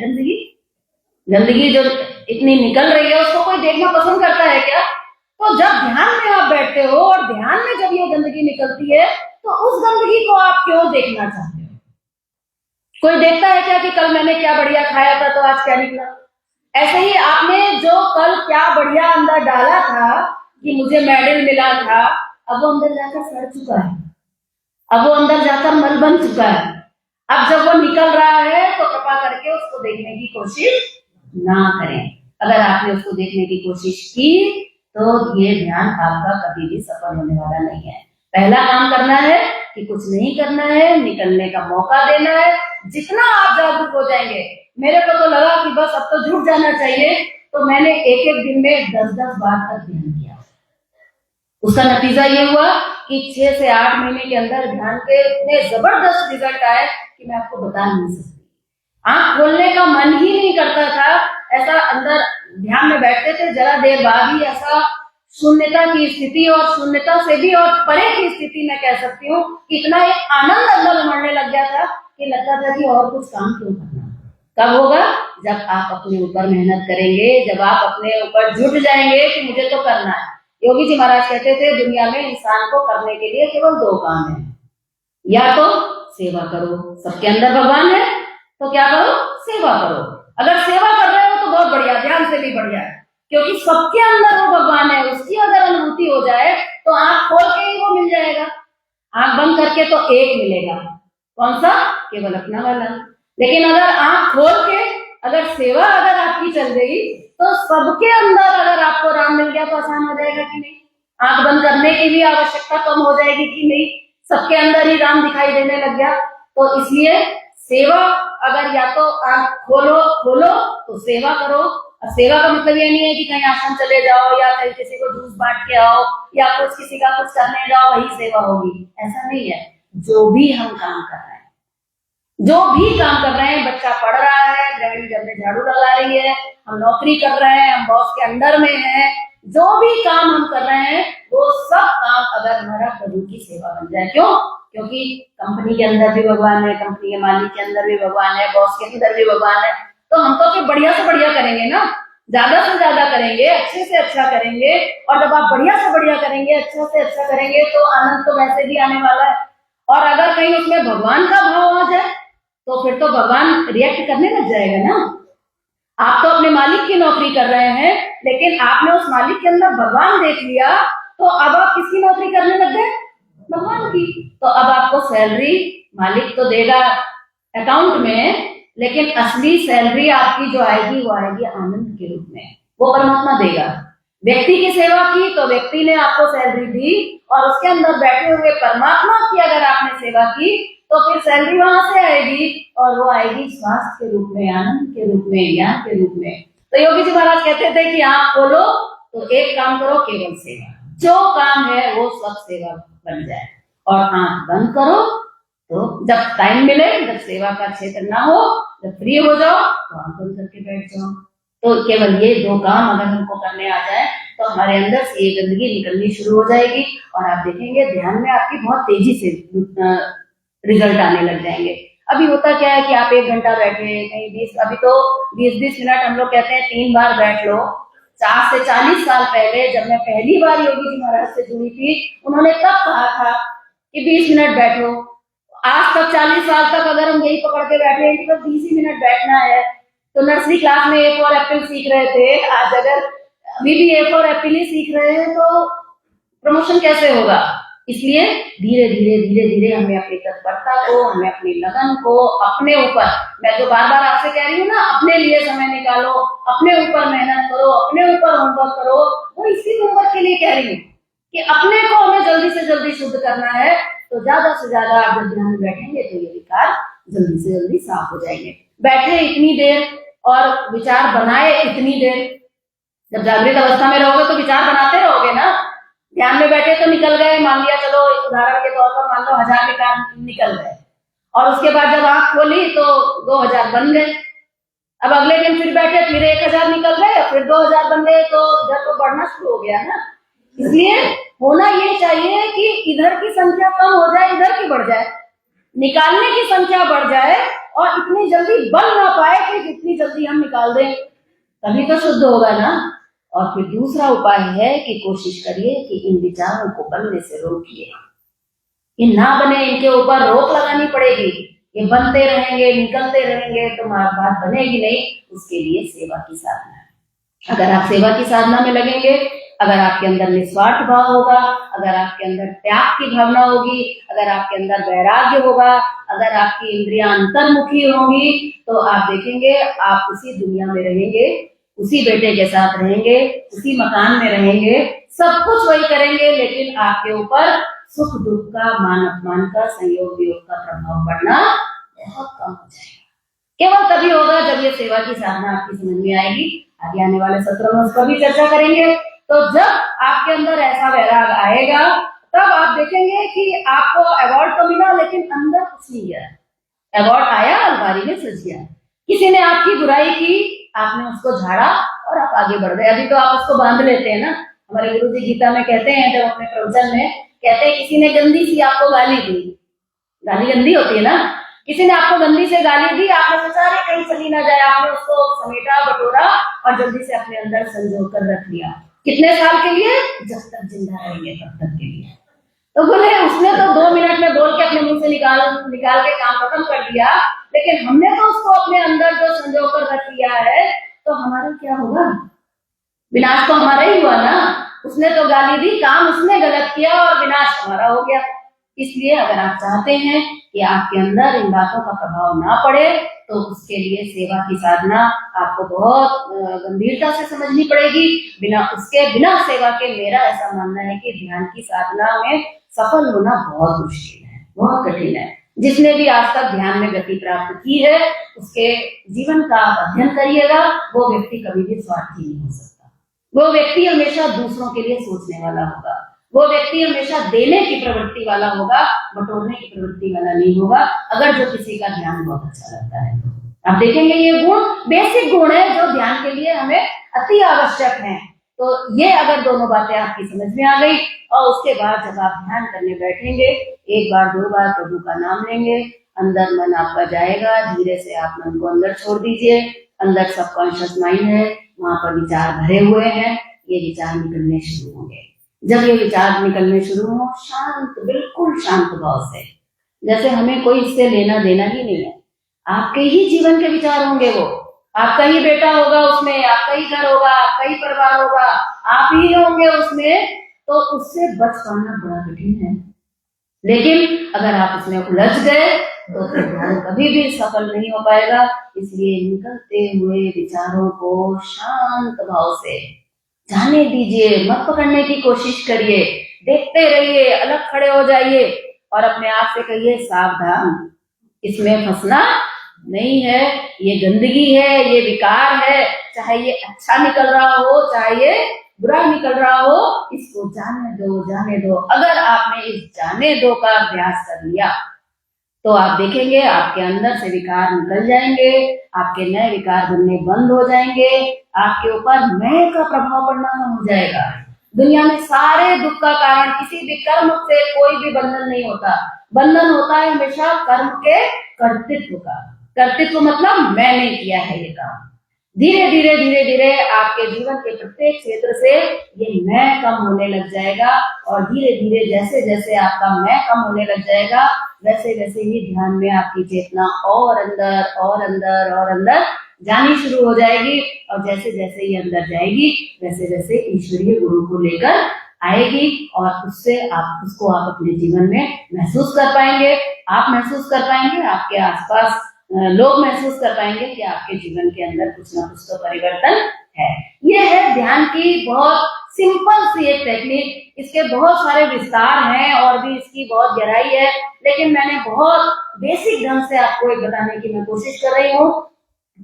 गंदगी जो इतनी निकल रही है उसको कोई देखना पसंद करता है क्या? तो जब ध्यान में आप बैठते हो और ध्यान में जब ये गंदगी निकलती है तो उस गंदगी को आप क्यों देखना चाहते हो? कोई देखता है क्या कि कल मैंने क्या बढ़िया खाया था तो आज क्या निकला? ऐसे ही आपने जो कल क्या बढ़िया अंदर डाला था कि मुझे मेडल मिला था, अब वो अंदर जाकर सड़ चुका है, अब वो अंदर जाकर मल बन चुका है। अब जब वो निकल रहा है तो कृपा करके उसको देखने की कोशिश ना करें। अगर आपने उसको देखने की कोशिश की तो ये ध्यान आपका कभी भी सफल होने वाला नहीं है। पहला काम करना है कि कुछ नहीं करना है, निकलने का मौका देना है। जितना आप जागरूक हो जाएंगे, मेरे को तो लगा कि बस अब तो जुट जाना चाहिए, तो मैंने एक दिन में 10-10 बार तक ध्यान किया। उसका नतीजा ये हुआ कि 6 से 8 महीने के अंदर ध्यान के इतने जबरदस्त रिजल्ट आए कि मैं आपको बता नहीं सकती। आंख खोलने का मन ही नहीं करता था, ऐसा अंदर ध्यान में बैठते थे, जरा देर बाद ही ऐसा शून्यता की स्थिति और शून्यता से भी और परे की स्थिति मैं कह सकती हूँ, इतना एक आनंद अंदर उमड़ने लग गया था कि लगता था कि और कुछ काम क्यों करना। कब होगा? जब आप अपने ऊपर मेहनत करेंगे, जब आप अपने ऊपर जुट जाएंगे कि मुझे तो करना है। योगी जी महाराज कहते थे दुनिया में इंसान को करने के लिए केवल 2 काम है, या तो सेवा करो, सबके अंदर भगवान है तो क्या करो? सेवा करो। अगर सेवा कर रहे हो तो बहुत बढ़िया, ध्यान से भी बढ़िया है, क्योंकि सबके अंदर वो भगवान है, उसकी अगर अनुभूति हो जाए तो आंख खोल के ही वो मिल जाएगा, आंख बंद करके तो एक मिलेगा। कौन सा? केवल अपना वाला। लेकिन अगर आंख खोल के अगर सेवा अगर आपकी चल गई तो सबके अंदर अगर आपको राम मिल गया तो आसान हो जाएगा कि नहीं? आंख बंद करने की भी आवश्यकता कम हो जाएगी कि नहीं? सबके अंदर ही राम दिखाई देने लग गया। तो इसलिए सेवा, अगर या तो आंख खोलो तो सेवा करो। सेवा का मतलब ये नहीं है कि कहीं आश्रम चले जाओ या कहीं किसी को जूस बांट के आओ या कुछ किसी का कुछ करने जाओ वही सेवा होगी, ऐसा नहीं है। जो भी हम काम कर रहे हैं, जो भी काम कर रहे हैं, बच्चा पढ़ रहा है, गृहिणी घर में झाड़ू लगा रही है, हम नौकरी कर रहे हैं, हम बॉस के अंडर में हैं, जो भी काम हम कर रहे हैं वो सब काम अगर हमारा प्रभु की सेवा बन जाए। क्यों? क्योंकि कंपनी के अंदर भी भगवान है, कंपनी के मालिक के अंदर भी भगवान है, बॉस के अंदर भी भगवान है, तो हम तो फिर बढ़िया से बढ़िया करेंगे ना, ज्यादा से ज्यादा करेंगे, अच्छे से अच्छा करेंगे। और जब आप बढ़िया से बढ़िया करेंगे, अच्छा से अच्छा करेंगे तो आनंद तो वैसे भी आने वाला है। और अगर कहीं उसमें भगवान का भाव आ जाए तो फिर तो भगवान रिएक्ट करने लग जाएगा ना। आप तो अपने मालिक की नौकरी कर रहे हैं, लेकिन आपने उस मालिक के अंदर भगवान देख लिया, तो अब आप किसकी नौकरी करने लग गए? भगवान की। तो अब आपको सैलरी मालिक तो देगा अकाउंट में, लेकिन असली सैलरी आपकी जो आएगी वो आएगी आनंद के रूप में, वो परमात्मा देगा। व्यक्ति की सेवा की तो व्यक्ति ने आपको सैलरी दी, और उसके अंदर बैठे हुए परमात्मा की अगर आपने सेवा की तो फिर सैलरी वहां से आएगी, और वो आएगी स्वास्थ्य के रूप में, आनंद के रूप में, ज्ञान के रूप में। तो योगी जी महाराज कहते थे कि आंख खोलो तो एक काम करो, केवल सेवा, जो काम है वो सब सेवा बन जाए। और आंख बंद करो तो जब टाइम मिले, जब सेवा का क्षेत्र ना हो, जब फ्री हो जाओ तो आंख बंद करके बैठ जाओ। तो केवल ये 2 काम अगर हमको करने आ जाए तो हमारे अंदर से ये गंदगी निकलनी शुरू हो जाएगी, और आप देखेंगे ध्यान में आपकी बहुत तेजी से रिजल्ट आने लग जाएंगे। अभी होता क्या है कि आप 1 घंटा बैठे, कहीं 20, अभी तो 20-20 मिनट हम लोग कहते हैं 3 बार बैठ लो। 4 से 40 साल पहले जब मैं पहली बार योगी जी महाराज से जुड़ी थी, उन्होंने तब कहा था कि 20 मिनट बैठो। आज तक 40 साल तक अगर हम यही पकड़ के बैठे हैं कि बस 20 ही मिनट बैठना है, तो नर्सरी क्लास में ए फॉर एप्पल सीख रहे थे, आज अगर अभी भी ए फॉर एप्पल ही सीख रहे हैं तो प्रमोशन कैसे होगा? इसलिए धीरे धीरे हमें अपनी तत्परता को, हमें अपनी लगन को, अपने ऊपर, मैं जो बार बार आपसे कह रही हूँ ना, अपने लिए समय निकालो, अपने ऊपर मेहनत करो, अपने ऊपर होमवर्क करो, वो इसी होमवर्क के लिए कह रही हूँ कि अपने को हमें जल्दी से जल्दी शुद्ध करना है। तो ज्यादा से ज्यादा आप जब ध्यान में बैठेंगे तो ये विकार जल्दी से जल्दी साफ हो जाएंगे। बैठे इतनी देर और विचार बनाए इतनी देर, जब जागृत अवस्था में रहोगे तो विचार बनाते रहोगे ना। ध्यान में बैठे तो निकल गए, मान लिया चलो उदाहरण के तौर पर मान लो 1000 विकार निकल गए, और उसके बाद जब आंख खोली तो 2000 बन गए। अब अगले दिन फिर बैठे, फिर 1000 निकल गए, फिर 2000 बन गए, तो इधर तो बढ़ना शुरू हो गया ना। इसलिए होना ये चाहिए कि इधर की संख्या कम हो जाए, इधर की बढ़ जाए, निकालने की संख्या बढ़ जाए, और इतनी जल्दी बन ना पाए कि जितनी जल्दी हम निकाल दें, तभी तो शुद्ध होगा ना। और फिर दूसरा उपाय है कि कोशिश करिए कि इन विचारों को बनने से रोकिए, ये ना बने, इनके ऊपर रोक लगानी पड़ेगी। ये बनते रहेंगे, निकलते रहेंगे तो बात बनेगी नहीं। उसके लिए सेवा की साधना है। अगर आप सेवा की साधना में लगेंगे, अगर आपके अंदर निस्वार्थ भाव होगा, अगर आपके अंदर त्याग की भावना होगी, अगर आपके अंदर वैराग्य होगा, अगर आपकी इंद्रियां अंतर्मुखी होंगी, तो आप देखेंगे आप उसी दुनिया में रहेंगे, उसी बेटे के साथ रहेंगे, उसी मकान में रहेंगे, सब कुछ वही करेंगे, लेकिन आपके ऊपर सुख दुख का, मान अपमान का, संयोग वियोग का प्रभाव पड़ना बहुत कम हो जाएगा। केवल तभी होगा जब ये सेवा की साधना आपकी समझ में आएगी। आगे आने वाले सत्रों में उस पर भी चर्चा करेंगे। तो जब आपके अंदर ऐसा वैराग आएगा तब आप देखेंगे कि आपको अवार्ड तो मिला लेकिन अंदर कुछ नहीं गया। अवार्ड आया, अलमारी में सज गया। किसी ने आपकी बुराई की, आपने उसको झाड़ा और आप आगे बढ़ गए। अभी तो आप उसको बांध लेते हैं ना। हमारे गुरु जी गीता में कहते हैं, जब अपने प्रवचन में कहते हैं, किसी ने गंदी सी आपको गाली दी, गाली गंदी होती है ना, किसी ने आपको गंदी से गाली दी, आपने सोचा अरे कहीं चली ना जाए, आपने उसको समेटा बटोरा और जल्दी से अपने अंदर संजो कर रख लिया। कितने साल के लिए? जब तक जिंदा रहेंगे तब तक के लिए। तो बोले उसने तो 2 मिनट में बोल के अपने मुंह से निकाल के काम खत्म कर दिया, लेकिन हमने तो उसको अपने अंदर जो संजो कर रख लिया है, तो हमारा क्या होगा? विनाश तो हमारा ही हुआ ना। उसने तो गाली दी, काम उसने गलत किया और विनाश हमारा हो गया। इसलिए अगर आप चाहते हैं कि आपके अंदर इन बातों का प्रभाव ना पड़े, तो उसके लिए सेवा की साधना आपको बहुत गंभीरता से समझनी पड़ेगी। बिना सेवा के मेरा ऐसा मानना है कि ध्यान की साधना में सफल होना बहुत मुश्किल है, बहुत कठिन है। जिसने भी आज तक ध्यान में गति प्राप्त की है, उसके जीवन का अध्ययन करिएगा, वो व्यक्ति कभी भी स्वार्थी नहीं हो सकता। वो व्यक्ति हमेशा दूसरों के लिए सोचने वाला होगा। वो व्यक्ति हमेशा देने की प्रवृत्ति वाला होगा, बटोरने की प्रवृत्ति वाला नहीं होगा। अगर जो किसी का ध्यान बहुत अच्छा लगता है तो आप देखेंगे ये गुण बेसिक गुण है जो ध्यान के लिए हमें अति आवश्यक है। तो ये अगर दोनों बातें आपकी समझ में आ गई, और उसके बाद जब आप ध्यान करने बैठेंगे, 1 बार 2 बार प्रभु का नाम लेंगे, अंदर मन आपका जाएगा, धीरे से आप मन को अंदर छोड़ दीजिए। अंदर सबकॉन्शियस माइंड है, वहां पर विचार भरे हुए हैं, ये विचार निकलने शुरू होंगे। जब ये विचार निकलने शुरू हो, शांत, बिल्कुल शांत भाव से, जैसे हमें कोई इससे लेना देना ही नहीं है। आपके ही जीवन के विचार होंगे, वो आपका ही बेटा होगा उसमें, आपका ही घर होगा, आपका ही परिवार होगा, आप ही होंगे उसमें, तो उससे बच पाना बड़ा कठिन है। लेकिन अगर आप उसमें उलझ गए तो फिर ध्यान कभी भी सफल नहीं हो पाएगा। इसलिए निकलते हुए विचारों को शांत भाव से जाने दीजिए, मत पकड़ने की कोशिश करिए, देखते रहिए, अलग खड़े हो जाइए और अपने आप से कहिए सावधान, इसमें फंसना नहीं है, ये गंदगी है, ये विकार है, चाहे ये अच्छा निकल रहा हो, चाहे ये बुरा निकल रहा हो, इसको जाने दो, जाने दो। अगर आपने इस जाने दो का अभ्यास कर लिया, तो आप देखेंगे आपके अंदर से विकार निकल जाएंगे, आपके नए विकार बनने बंद हो जाएंगे, आपके ऊपर मैं का प्रभाव पड़ना कम हो जाएगा। दुनिया में सारे दुख का कारण किसी भी कर्म से कोई भी बंधन नहीं होता। बंधन होता है हमेशा कर्म के कर्तृत्व का। कर्तृत्व मतलब मैंने किया है ये काम। धीरे धीरे धीरे धीरे आपके जीवन के प्रत्येक क्षेत्र से ये मैं कम होने लग जाएगा, और धीरे धीरे जैसे जैसे आपका मैं कम होने लग जाएगा, वैसे वैसे ही ध्यान में आपकी चेतना और अंदर और अंदर और अंदर जानी शुरू हो जाएगी। और जैसे जैसे ये अंदर जाएगी, वैसे वैसे ईश्वरीय गुरु को लेकर आएगी, और उससे उसको आप अपने जीवन में महसूस कर पाएंगे। आप महसूस कर पाएंगे, आपके आसपास लोग महसूस कर पाएंगे कि आपके जीवन के अंदर कुछ ना कुछ तो परिवर्तन है। ये है ध्यान की बहुत सिंपल सी एक टेक्निक। इसके बहुत सारे विस्तार हैं और भी इसकी बहुत गहराई है, लेकिन मैंने बहुत बेसिक ढंग से आपको एक बताने की मैं कोशिश कर रही हूँ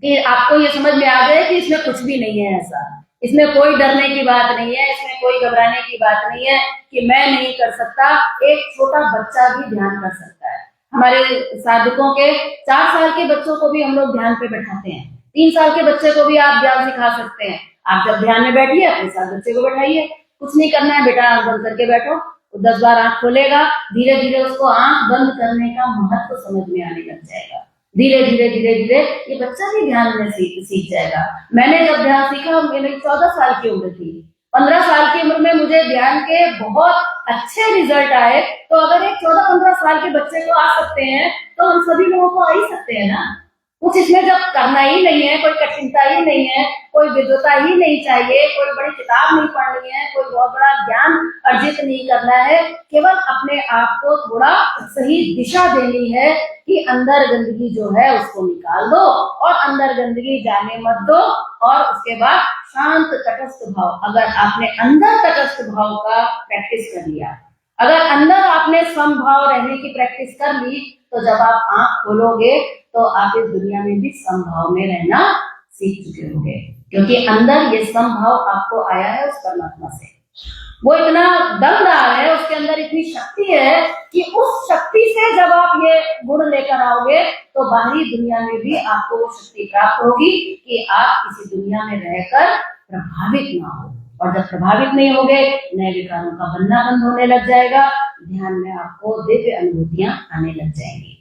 कि आपको ये समझ में आ जाए कि इसमें कुछ भी नहीं है ऐसा। इसमें कोई डरने की बात नहीं है, इसमें कोई घबराने की बात नहीं है कि मैं नहीं कर सकता। एक छोटा बच्चा भी ध्यान कर सकता है। हमारे साधकों के 4 साल के बच्चों को भी हम लोग ध्यान पे बैठाते हैं। 3 साल के बच्चे को भी आप ध्यान सिखा सकते हैं। आप जब ध्यान में बैठिए, अपने साथ बच्चे को बैठाइए, कुछ नहीं करना है बेटा, आंख बंद करके बैठो। वो 10 बार आंख खोलेगा, धीरे धीरे उसको आंख बंद करने का महत्व समझ में आने लग जाएगा। धीरे धीरे धीरे धीरे ये बच्चा भी ध्यान में सीख जाएगा। मैंने जब ध्यान सीखा, मेरी 14 साल की उम्र थी। 15 साल की उम्र में मुझे ध्यान के बहुत अच्छे रिजल्ट आए। तो अगर एक 14-15 साल के बच्चे को आ सकते हैं, तो हम सभी लोगों को आ ही सकते हैं ना। कुछ इसमें जब करना ही नहीं है, कोई कठिनता ही नहीं है, कोई विद्वता ही नहीं चाहिए, कोई बड़ी किताब नहीं पढ़नी है, कोई बहुत बड़ा ज्ञान अर्जित नहीं करना है, केवल अपने आप को थोड़ा सही दिशा देनी है कि अंदर गंदगी जो है उसको निकाल दो और अंदर गंदगी जाने मत दो। और उसके बाद शांत तटस्थ भाव, अगर आपने अंदर तटस्थ भाव का प्रैक्टिस कर लिया, अगर अंदर आपने समभाव रहने की प्रैक्टिस कर ली, तो जब आप आंख खोलोगे तो आप इस दुनिया में भी समभाव में रहना सीख चुके होंगे, क्योंकि अंदर ये समभाव आपको आया है उस परमात्मा से। वो इतना दमदार है, उसके अंदर इतनी शक्ति है कि उस शक्ति से जब आप ये गुण लेकर आओगे तो बाहरी दुनिया में भी आपको वो शक्ति प्राप्त होगी कि आप किसी दुनिया में रहकर प्रभावित ना हो। और जब प्रभावित नहीं होगे, नए विकारों का बनना बंद होने लग जाएगा, ध्यान में आपको दिव्य अनुभूतियां आने लग जाएंगी।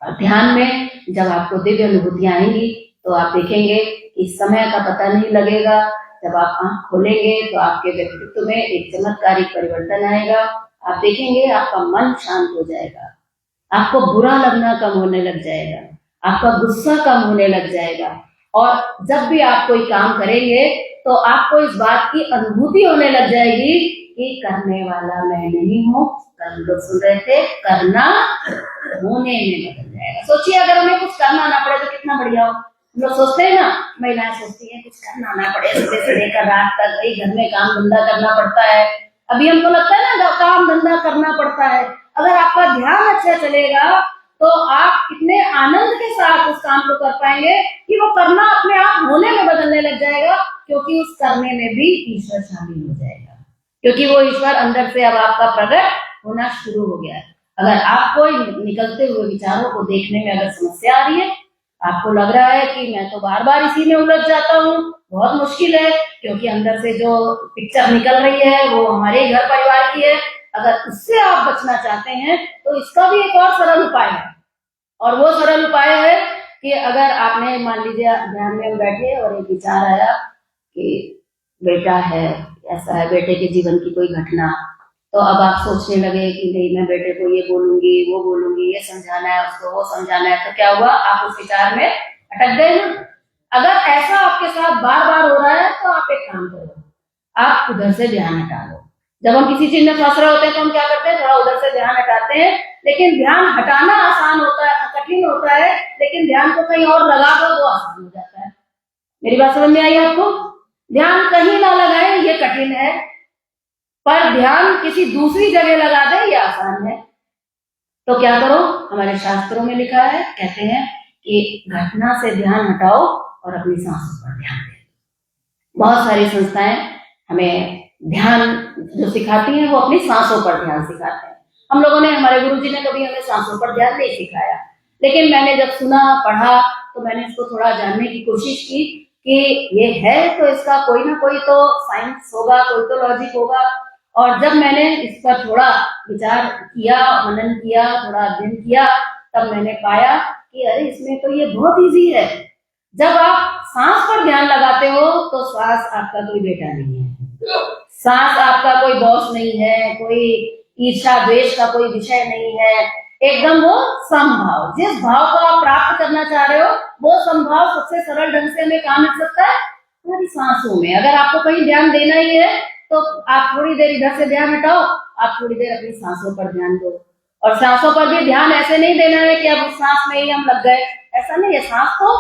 और ध्यान में जब आपको दिव्य अनुभूतियां आएंगी तो आप देखेंगे कि समय का पता नहीं लगेगा। जब आप आंख खोलेंगे तो आपके व्यक्तित्व में एक चमत्कारिक परिवर्तन आएगा। आप देखेंगे आपका मन शांत हो जाएगा, आपको बुरा लगना कम होने लग जाएगा, आपका गुस्सा कम होने लग जाएगा। और जब भी आप कोई काम करेंगे तो आपको इस बात की अनुभूति होने लग जाएगी कि करने वाला मैं नहीं हूँ। कल लोग सुन रहे थे, करना होने में बदल जाएगा। सोचिए अगर हमें कुछ करना ना पड़े तो कितना बढ़िया हो। हम लोग सोचते हैं ना, महिलाएं सोचती हैं कुछ करना ना पड़े, सुबह से लेकर रात तक वही घर में काम धंधा करना पड़ता है। अभी हमको लगता है ना काम धंधा करना पड़ता है। अगर आपका ध्यान अच्छा चलेगा तो आप कितने आनंद के साथ उस काम को कर पाएंगे कि वो करना अपने आप होने में बदलने लग जाएगा, क्योंकि उस करने में भी ईश्वर शामिल हो जाएगा, क्योंकि वो ईश्वर अंदर से अब आपका प्रकट होना शुरू हो गया है। अगर आपको निकलते हुए विचारों को देखने में अगर समस्या आ रही है, आपको लग रहा है कि मैं तो बार बार इसी में उलझ जाता हूँ, बहुत मुश्किल है, क्योंकि अंदर से जो पिक्चर निकल रही है वो हमारे घर परिवार की है। अगर उससे आप बचना चाहते हैं तो इसका भी एक और सरल उपाय है। और वो सरल उपाय है कि अगर आपने मान लीजिए ध्यान में बैठे और एक विचार आया कि बेटा है, ऐसा है, बेटे के जीवन की कोई घटना, तो अब आप सोचने लगे कि नहीं मैं बेटे को ये बोलूंगी, वो बोलूंगी, ये समझाना है उसको, वो समझाना है, तो क्या हुआ, आप उस विचार में अटक गए ना। अगर ऐसा आपके साथ बार बार हो रहा है तो आप एक काम करो, आप उधर से ध्यान हटा लो। जब हम किसी चीज में फंस रहे होते हैं तो हम क्या करते हैं, थोड़ा उधर से ध्यान हटाते हैं। लेकिन ध्यान हटाना आसान होता है, कठिन होता है, लेकिन ध्यान को कहीं और लगा दो वो आसान हो जाता है। मेरी बात समझ में आई आपको? ध्यान कहीं ना लगाए ये कठिन है, पर ध्यान किसी दूसरी जगह लगा दे ये आसान है। तो क्या करो, हमारे शास्त्रों में लिखा है, कहते हैं कि घटना से ध्यान हटाओ और अपनी सांसों पर ध्यान दे। बहुत सारी संस्थाएं हमें ध्यान जो सिखाती हैं वो अपनी सांसों पर ध्यान सिखाते हैं। हम लोगों ने, हमारे गुरुजी ने कभी हमें सांसों पर ध्यान नहीं सिखाया, लेकिन मैंने जब सुना पढ़ा तो मैंने इसको थोड़ा जानने की कोशिश की कि ये है तो इसका कोई ना कोई तो साइंस होगा, कोई तो लॉजिक होगा। और जब मैंने इस पर थोड़ा विचार किया, मनन किया, थोड़ा अध्ययन किया, तब मैंने पाया कि अरे इसमें तो ये बहुत इजी है। जब आप सांस पर ध्यान लगाते हो तो सांस आपका कोई बेटा नहीं है, सांस आपका कोई बॉस नहीं है, कोई ईर्ष्या द्वेष का कोई विषय नहीं है। एकदम वो समभाव, जिस भाव को आप प्राप्त करना चाह रहे हो वो समभाव सबसे सरल ढंग से हमें कहाँ मिल सकता है, हमारी सांसों में। अगर आपको कहीं ध्यान देना ही है तो आप थोड़ी देर इधर से ध्यान हटाओ, आप थोड़ी देर अपनी सांसों पर ध्यान दो। और सांसों पर भी ध्यान ऐसे नहीं देना है कि अब उस सांस में ही हम लग गए, ऐसा नहीं है। सांस तो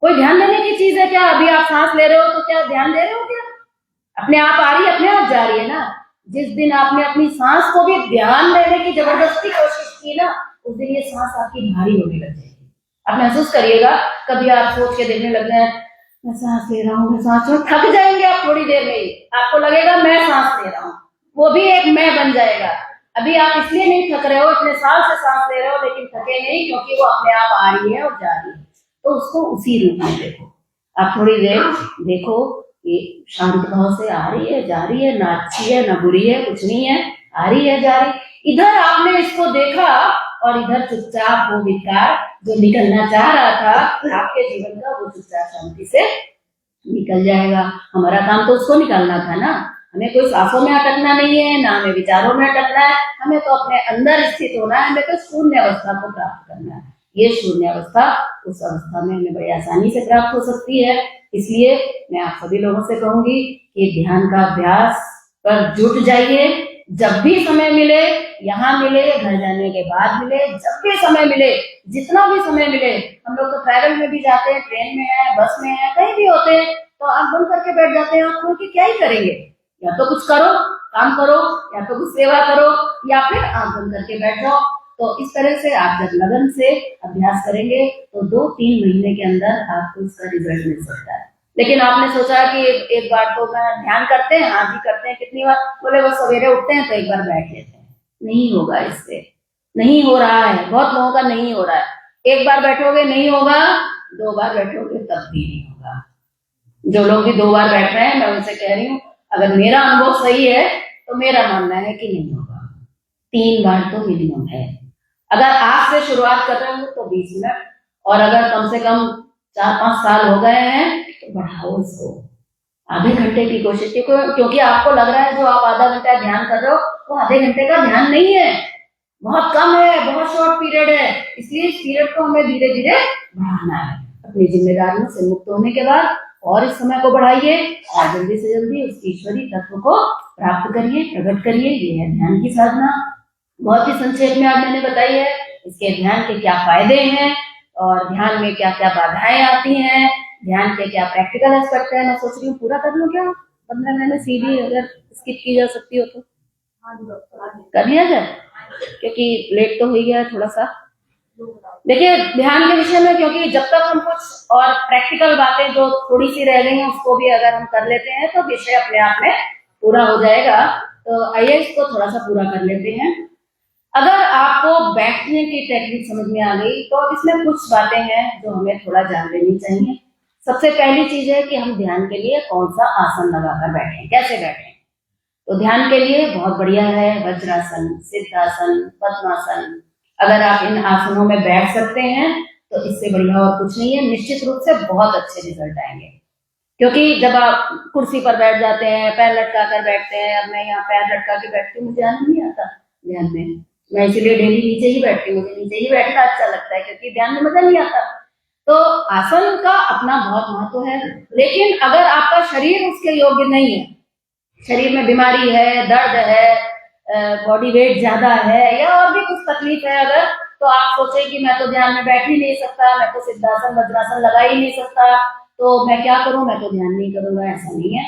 कोई ध्यान देने की चीज है क्या? अभी आप सांस ले रहे हो तो क्या ध्यान दे रहे हो क्या? अपने आप आ रही है, अपने आप जा रही है ना। जिस दिन आपने अपनी सांस को भी ध्यान देने की जबरदस्ती कोशिश की ना, उस दिन ये सांस आपकी भारी होने लग जाएगी। आप महसूस करिएगा, कभी आप सोच के देखने लग गए मैं सांस ले रहा हूँ, मैं सांस ले, थक जाएंगे आप थोड़ी देर में ही। आपको लगेगा मैं सांस ले रहा हूँ, वो भी एक मैं बन जाएगा। अभी आप इसलिए नहीं थक रहे हो, इतने साल से सांस ले रहे हो लेकिन थके नहीं, क्योंकि वो अपने आप आ रही है और जा रही है। तो उसको उसी रूप में देखो। आप थोड़ी देर देखो कि शांत भाव से आ रही है, जा रही है, ना अच्छी है ना बुरी है, कुछ नहीं है, आ रही है, जा रही। इधर आपने इसको देखा और इधर चुपचाप वो विकार जो निकलना चाह रहा था आपके जीवन का, वो चुपचाप शांति से निकल जाएगा। हमारा काम तो उसको निकालना था ना, हमें कोई सांसों में अटकना नहीं है, ना हमें विचारों में अटकना है, हमें तो अपने अंदर स्थित होना है, हमें तो शून्य अवस्था को प्राप्त करना है। ये शून्य अवस्था, उस अवस्था में हमें बड़ी आसानी से प्राप्त हो सकती है। इसलिए मैं आप सभी लोगों से कहूंगी कि ध्यान का अभ्यास पर जुट जाइए। जब भी समय मिले, यहाँ मिले, घर जाने के बाद मिले, जब भी समय मिले, जितना भी समय मिले। हम लोग तो ट्रैवल में भी जाते हैं, ट्रेन में है, बस में है, कहीं भी होते हैं तो आंख बंद करके बैठ जाते हैं। आंख खोल के क्या ही करेंगे, या तो कुछ करो, काम करो, या तो कुछ सेवा करो, या फिर आंख बंद करके बैठ जाओ। तो इस तरह से आप जब लगन से अभ्यास करेंगे तो 2-3 महीने के अंदर आपको इसका रिजल्ट मिल सकता है। लेकिन आपने सोचा कि एक बार तो मैं ध्यान करते हैं, हाँ जी करते हैं, कितनी बार बोले वो सवेरे उठते हैं तो एक बार बैठ लेते हैं। नहीं होगा, इससे नहीं हो रहा है, बहुत लोगों का नहीं हो रहा है। एक बार बैठोगे नहीं होगा, 2 बार बैठोगे तब भी नहीं होगा। जो लोग भी 2 बार बैठ रहे हैं, मैं उनसे कह रही हूँ अगर मेरा अनुभव सही है तो मेरा मानना है कि नहीं होगा, 3 बार तो मिनिमम है। अगर आज से शुरुआत कर रहे हो तो 20 मिनट, और अगर कम से कम 4-5 साल हो गए हैं तो बढ़ाओ इसको, आधे घंटे की कोशिश की। क्योंकि आपको लग रहा है जो आप आधा घंटा ध्यान कर रहे हो वो आधे घंटे का ध्यान नहीं है, बहुत कम है, बहुत शॉर्ट पीरियड है। इसलिए इस पीरियड को हमें धीरे धीरे बढ़ाना है। अपनी जिम्मेदारियों से मुक्त होने के बाद और इस समय को बढ़ाइए और जल्दी से जल्दी उस ईश्वरी तत्व को प्राप्त करिए, प्रकट करिए। ये है ध्यान की साधना। बहुत ही संक्षेप में आज मैंने बताई है इसके ध्यान के क्या फायदे हैं और ध्यान में क्या क्या बाधाएं आती हैं, ध्यान के क्या प्रैक्टिकल एस्पेक्ट है। मैं सोच रही हूँ पूरा कर लूं क्या, 15 मिनट सीधी अगर स्किप की जा सकती हो तो कर लिया जाए, क्योंकि लेट तो हो ही गया थोड़ा सा। देखिए ध्यान के विषय में, क्योंकि जब तक हम कुछ और प्रैक्टिकल बातें जो थोड़ी सी रह गई हैं उसको भी अगर हम कर लेते हैं तो विषय अपने आप में पूरा हो जाएगा। तो आइए इसको थोड़ा सा पूरा कर लेते हैं। अगर आपको बैठने की टेक्निक समझ में आ गई तो अब इसमें कुछ बातें हैं जो हमें थोड़ा जान लेनी चाहिए। सबसे पहली चीज है कि हम ध्यान के लिए कौन सा आसन लगाकर बैठें, कैसे बैठें। तो ध्यान के लिए बहुत बढ़िया है वज्रासन, सिद्धासन, पद्मासन। अगर आप इन आसनों में बैठ सकते हैं तो इससे बढ़िया और कुछ नहीं है। निश्चित रूप से बहुत अच्छे रिजल्ट आएंगे, क्योंकि जब आप कुर्सी पर बैठ जाते हैं, पैर लटका कर बैठते हैं, अब मैं यहाँ पैर लटका के बैठती हूँ, मुझे आनंद नहीं आता ध्यान में। मैं इसलिए डेली नीचे ही बैठती हूँ, मुझे नीचे ही बैठना अच्छा लगता है, क्योंकि ध्यान में मजा नहीं आता। तो आसन का अपना बहुत महत्व है, लेकिन अगर आपका शरीर उसके योग्य नहीं है, शरीर में बीमारी है, दर्द है, बॉडी वेट ज्यादा है या और भी कुछ तकलीफ है अगर, तो आप सोचे कि मैं तो ध्यान में बैठ ही नहीं सकता, मैं तो सिद्धासन वज्रासन लगा ही नहीं सकता, तो मैं क्या करूं, मैं तो ध्यान नहीं करूंगा। ऐसा नहीं है।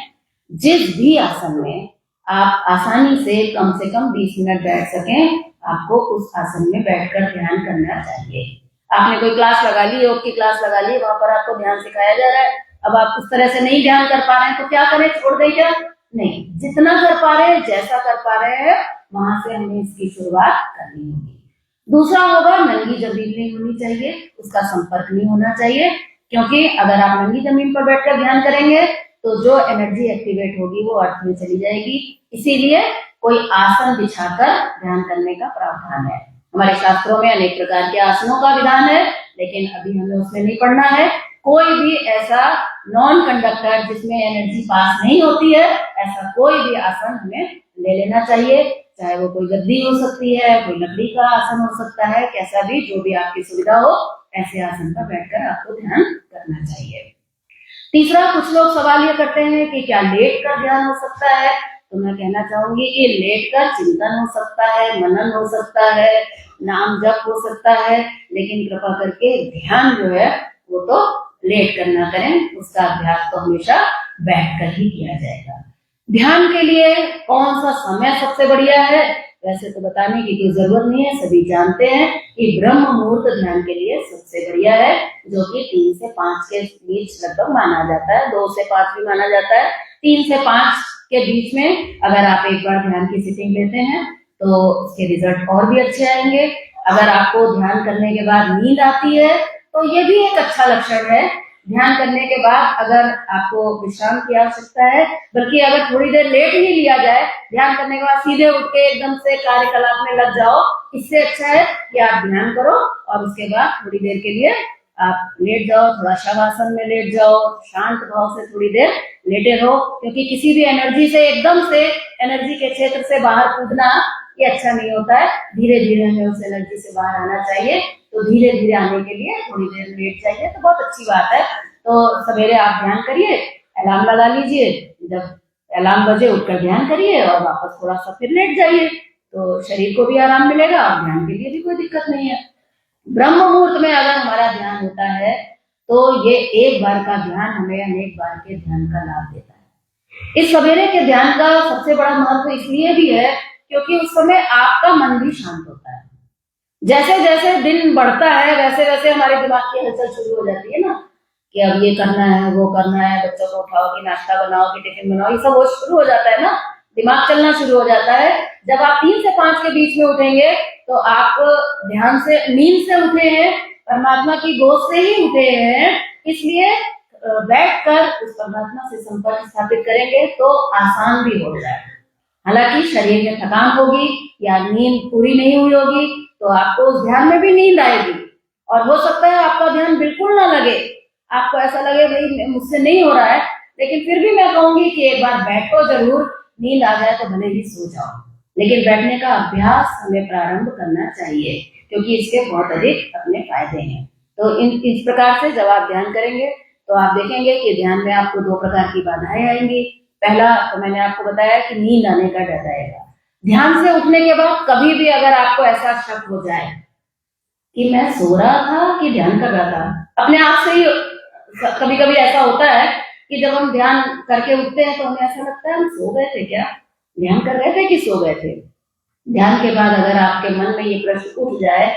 जिस भी आसन में आप आसानी से कम 20 मिनट बैठ सकें, आपको उस आसन में बैठकर ध्यान करना चाहिए। आपने कोई क्लास लगा ली, योग की क्लास लगा ली, वहां पर आपको ध्यान सिखाया जा रहा है, अब आप उस तरह से नहीं ध्यान कर पा रहे हैं तो क्या करें, छोड़ दें क्या? नहीं, जितना कर पा रहे हैं, जैसा कर पा रहे हैं, वहां से हमें इसकी शुरुआत करनी होगी। दूसरा होगा, नंगी जमीन नहीं होनी चाहिए, उसका संपर्क नहीं होना चाहिए, क्योंकि अगर आप नंगी जमीन पर बैठकर ध्यान करेंगे तो जो एनर्जी एक्टिवेट होगी वो अर्थ में चली जाएगी। इसीलिए कोई आसन बिछाकर ध्यान करने का प्रावधान है। हमारे शास्त्रों में अनेक प्रकार के आसनों का विधान है, लेकिन अभी हमें उसमें नहीं पढ़ना है। कोई भी ऐसा नॉन कंडक्टर जिसमें एनर्जी पास नहीं होती है, ऐसा कोई भी आसन हमें ले लेना चाहिए। चाहे वो कोई गद्दी हो सकती है, कोई लकड़ी का आसन हो सकता है, कैसा भी, जो भी आपकी सुविधा हो, ऐसे आसन पर बैठकर आपको ध्यान करना चाहिए। तीसरा, कुछ लोग सवाल ये करते हैं कि क्या लेट कर ध्यान हो सकता है, तो मैं कहना चाहूंगी कि लेट कर चिंतन हो सकता है, मनन हो सकता है, नाम जप हो सकता है, लेकिन कृपा करके ध्यान जो है वो तो लेट कर ना करें, उसका अभ्यास तो हमेशा बैठकर ही किया जाएगा। ध्यान के लिए कौन सा समय सबसे बढ़िया है, वैसे तो बताने की कोई जरूरत नहीं है, सभी जानते हैं कि ब्रह्म मुहूर्त ध्यान के लिए सबसे बढ़िया है, जो कि 3 से 5 के बीच लगभग माना जाता है, 2 से 5 भी माना जाता है। 3 से 5 के बीच में अगर आप एक बार ध्यान की सिटिंग लेते हैं तो उसके रिजल्ट और भी अच्छे आएंगे। अगर आपको ध्यान करने के बाद नींद आती है तो ये भी एक अच्छा लक्षण है। ध्यान करने के बाद अगर आपको विश्राम की आवश्यकता है, बल्कि अगर थोड़ी देर लेट ही लिया जाए, ध्यान करने के बाद सीधे उठ के एकदम से कार्यकलाप में लग जाओ, इससे अच्छा है कि आप ध्यान करो और उसके बाद थोड़ी देर के लिए आप लेट जाओ, थोड़ा शवासन में लेट जाओ, शांत भाव से थोड़ी देर लेटे रहो, क्योंकि किसी भी एनर्जी से एकदम से एनर्जी के क्षेत्र से बाहर कूदना ये अच्छा नहीं होता है। धीरे धीरे हमें उस एनर्जी से बाहर आना चाहिए, तो धीरे धीरे आने के लिए थोड़ी देर लेट जाइए तो बहुत अच्छी बात है। तो सवेरे आप ध्यान करिए, अलार्म लगा लीजिए, जब अलार्म बजे उठकर ध्यान करिए और वापस थोड़ा सा फिर लेट जाइए, तो शरीर को भी आराम मिलेगा और ध्यान के लिए भी कोई दिक्कत नहीं है। ब्रह्म मुहूर्त में अगर हमारा ध्यान होता है तो ये एक बार का ध्यान हमें अनेक बार के ध्यान का लाभ देता है। इस सवेरे के ध्यान का सबसे बड़ा महत्व इसलिए भी है क्योंकि उस समय आपका मन भी शांत होता है। जैसे जैसे दिन बढ़ता है वैसे वैसे हमारे दिमाग की हलचल शुरू हो जाती है ना, कि अब ये करना है, वो करना है, बच्चों को उठाओ कि नाश्ता बनाओ कि टिफिन बनाओ, ये सब वो शुरू हो जाता है ना, दिमाग चलना शुरू हो जाता है। जब आप 3 से 5 के बीच में उठेंगे तो आप ध्यान से, नींद से उठे हैं, परमात्मा की गोद से ही उठे हैं, इसलिए बैठकर उस परमात्मा से संपर्क स्थापित करेंगे तो आसान भी हो जाए। हालांकि शरीर में थकान होगी या नींद पूरी नहीं हुई होगी तो आपको उस ध्यान में भी नींद आएगी, और हो सकता है आपका ध्यान बिल्कुल ना लगे, आपको ऐसा लगे भाई मुझसे नहीं हो रहा है, लेकिन फिर भी मैं कहूंगी कि एक बार बैठो जरूर, नींद आ जाए तो भले ही सो जाओ, लेकिन बैठने का अभ्यास हमें प्रारंभ करना चाहिए, क्योंकि इसके बहुत अधिक अपने फायदे हैं। तो इस प्रकार से जब आप ध्यान करेंगे तो आप देखेंगे कि ध्यान में आपको 2 प्रकार की बाधाएं आएंगी। पहला तो मैंने आपको बताया कि नींद आने का डर रहेगा। ध्यान से उठने के बाद कभी भी अगर आपको ऐसा शक हो जाए कि मैं सो रहा था कि ध्यान कर रहा था, अपने आप से ही कभी कभी ऐसा होता है कि जब हम ध्यान करके उठते हैं तो हमें ऐसा लगता है हम सो गए थे क्या, ध्यान कर रहे थे कि सो गए थे। ध्यान के बाद अगर आपके मन में ये प्रश्न उठ जाए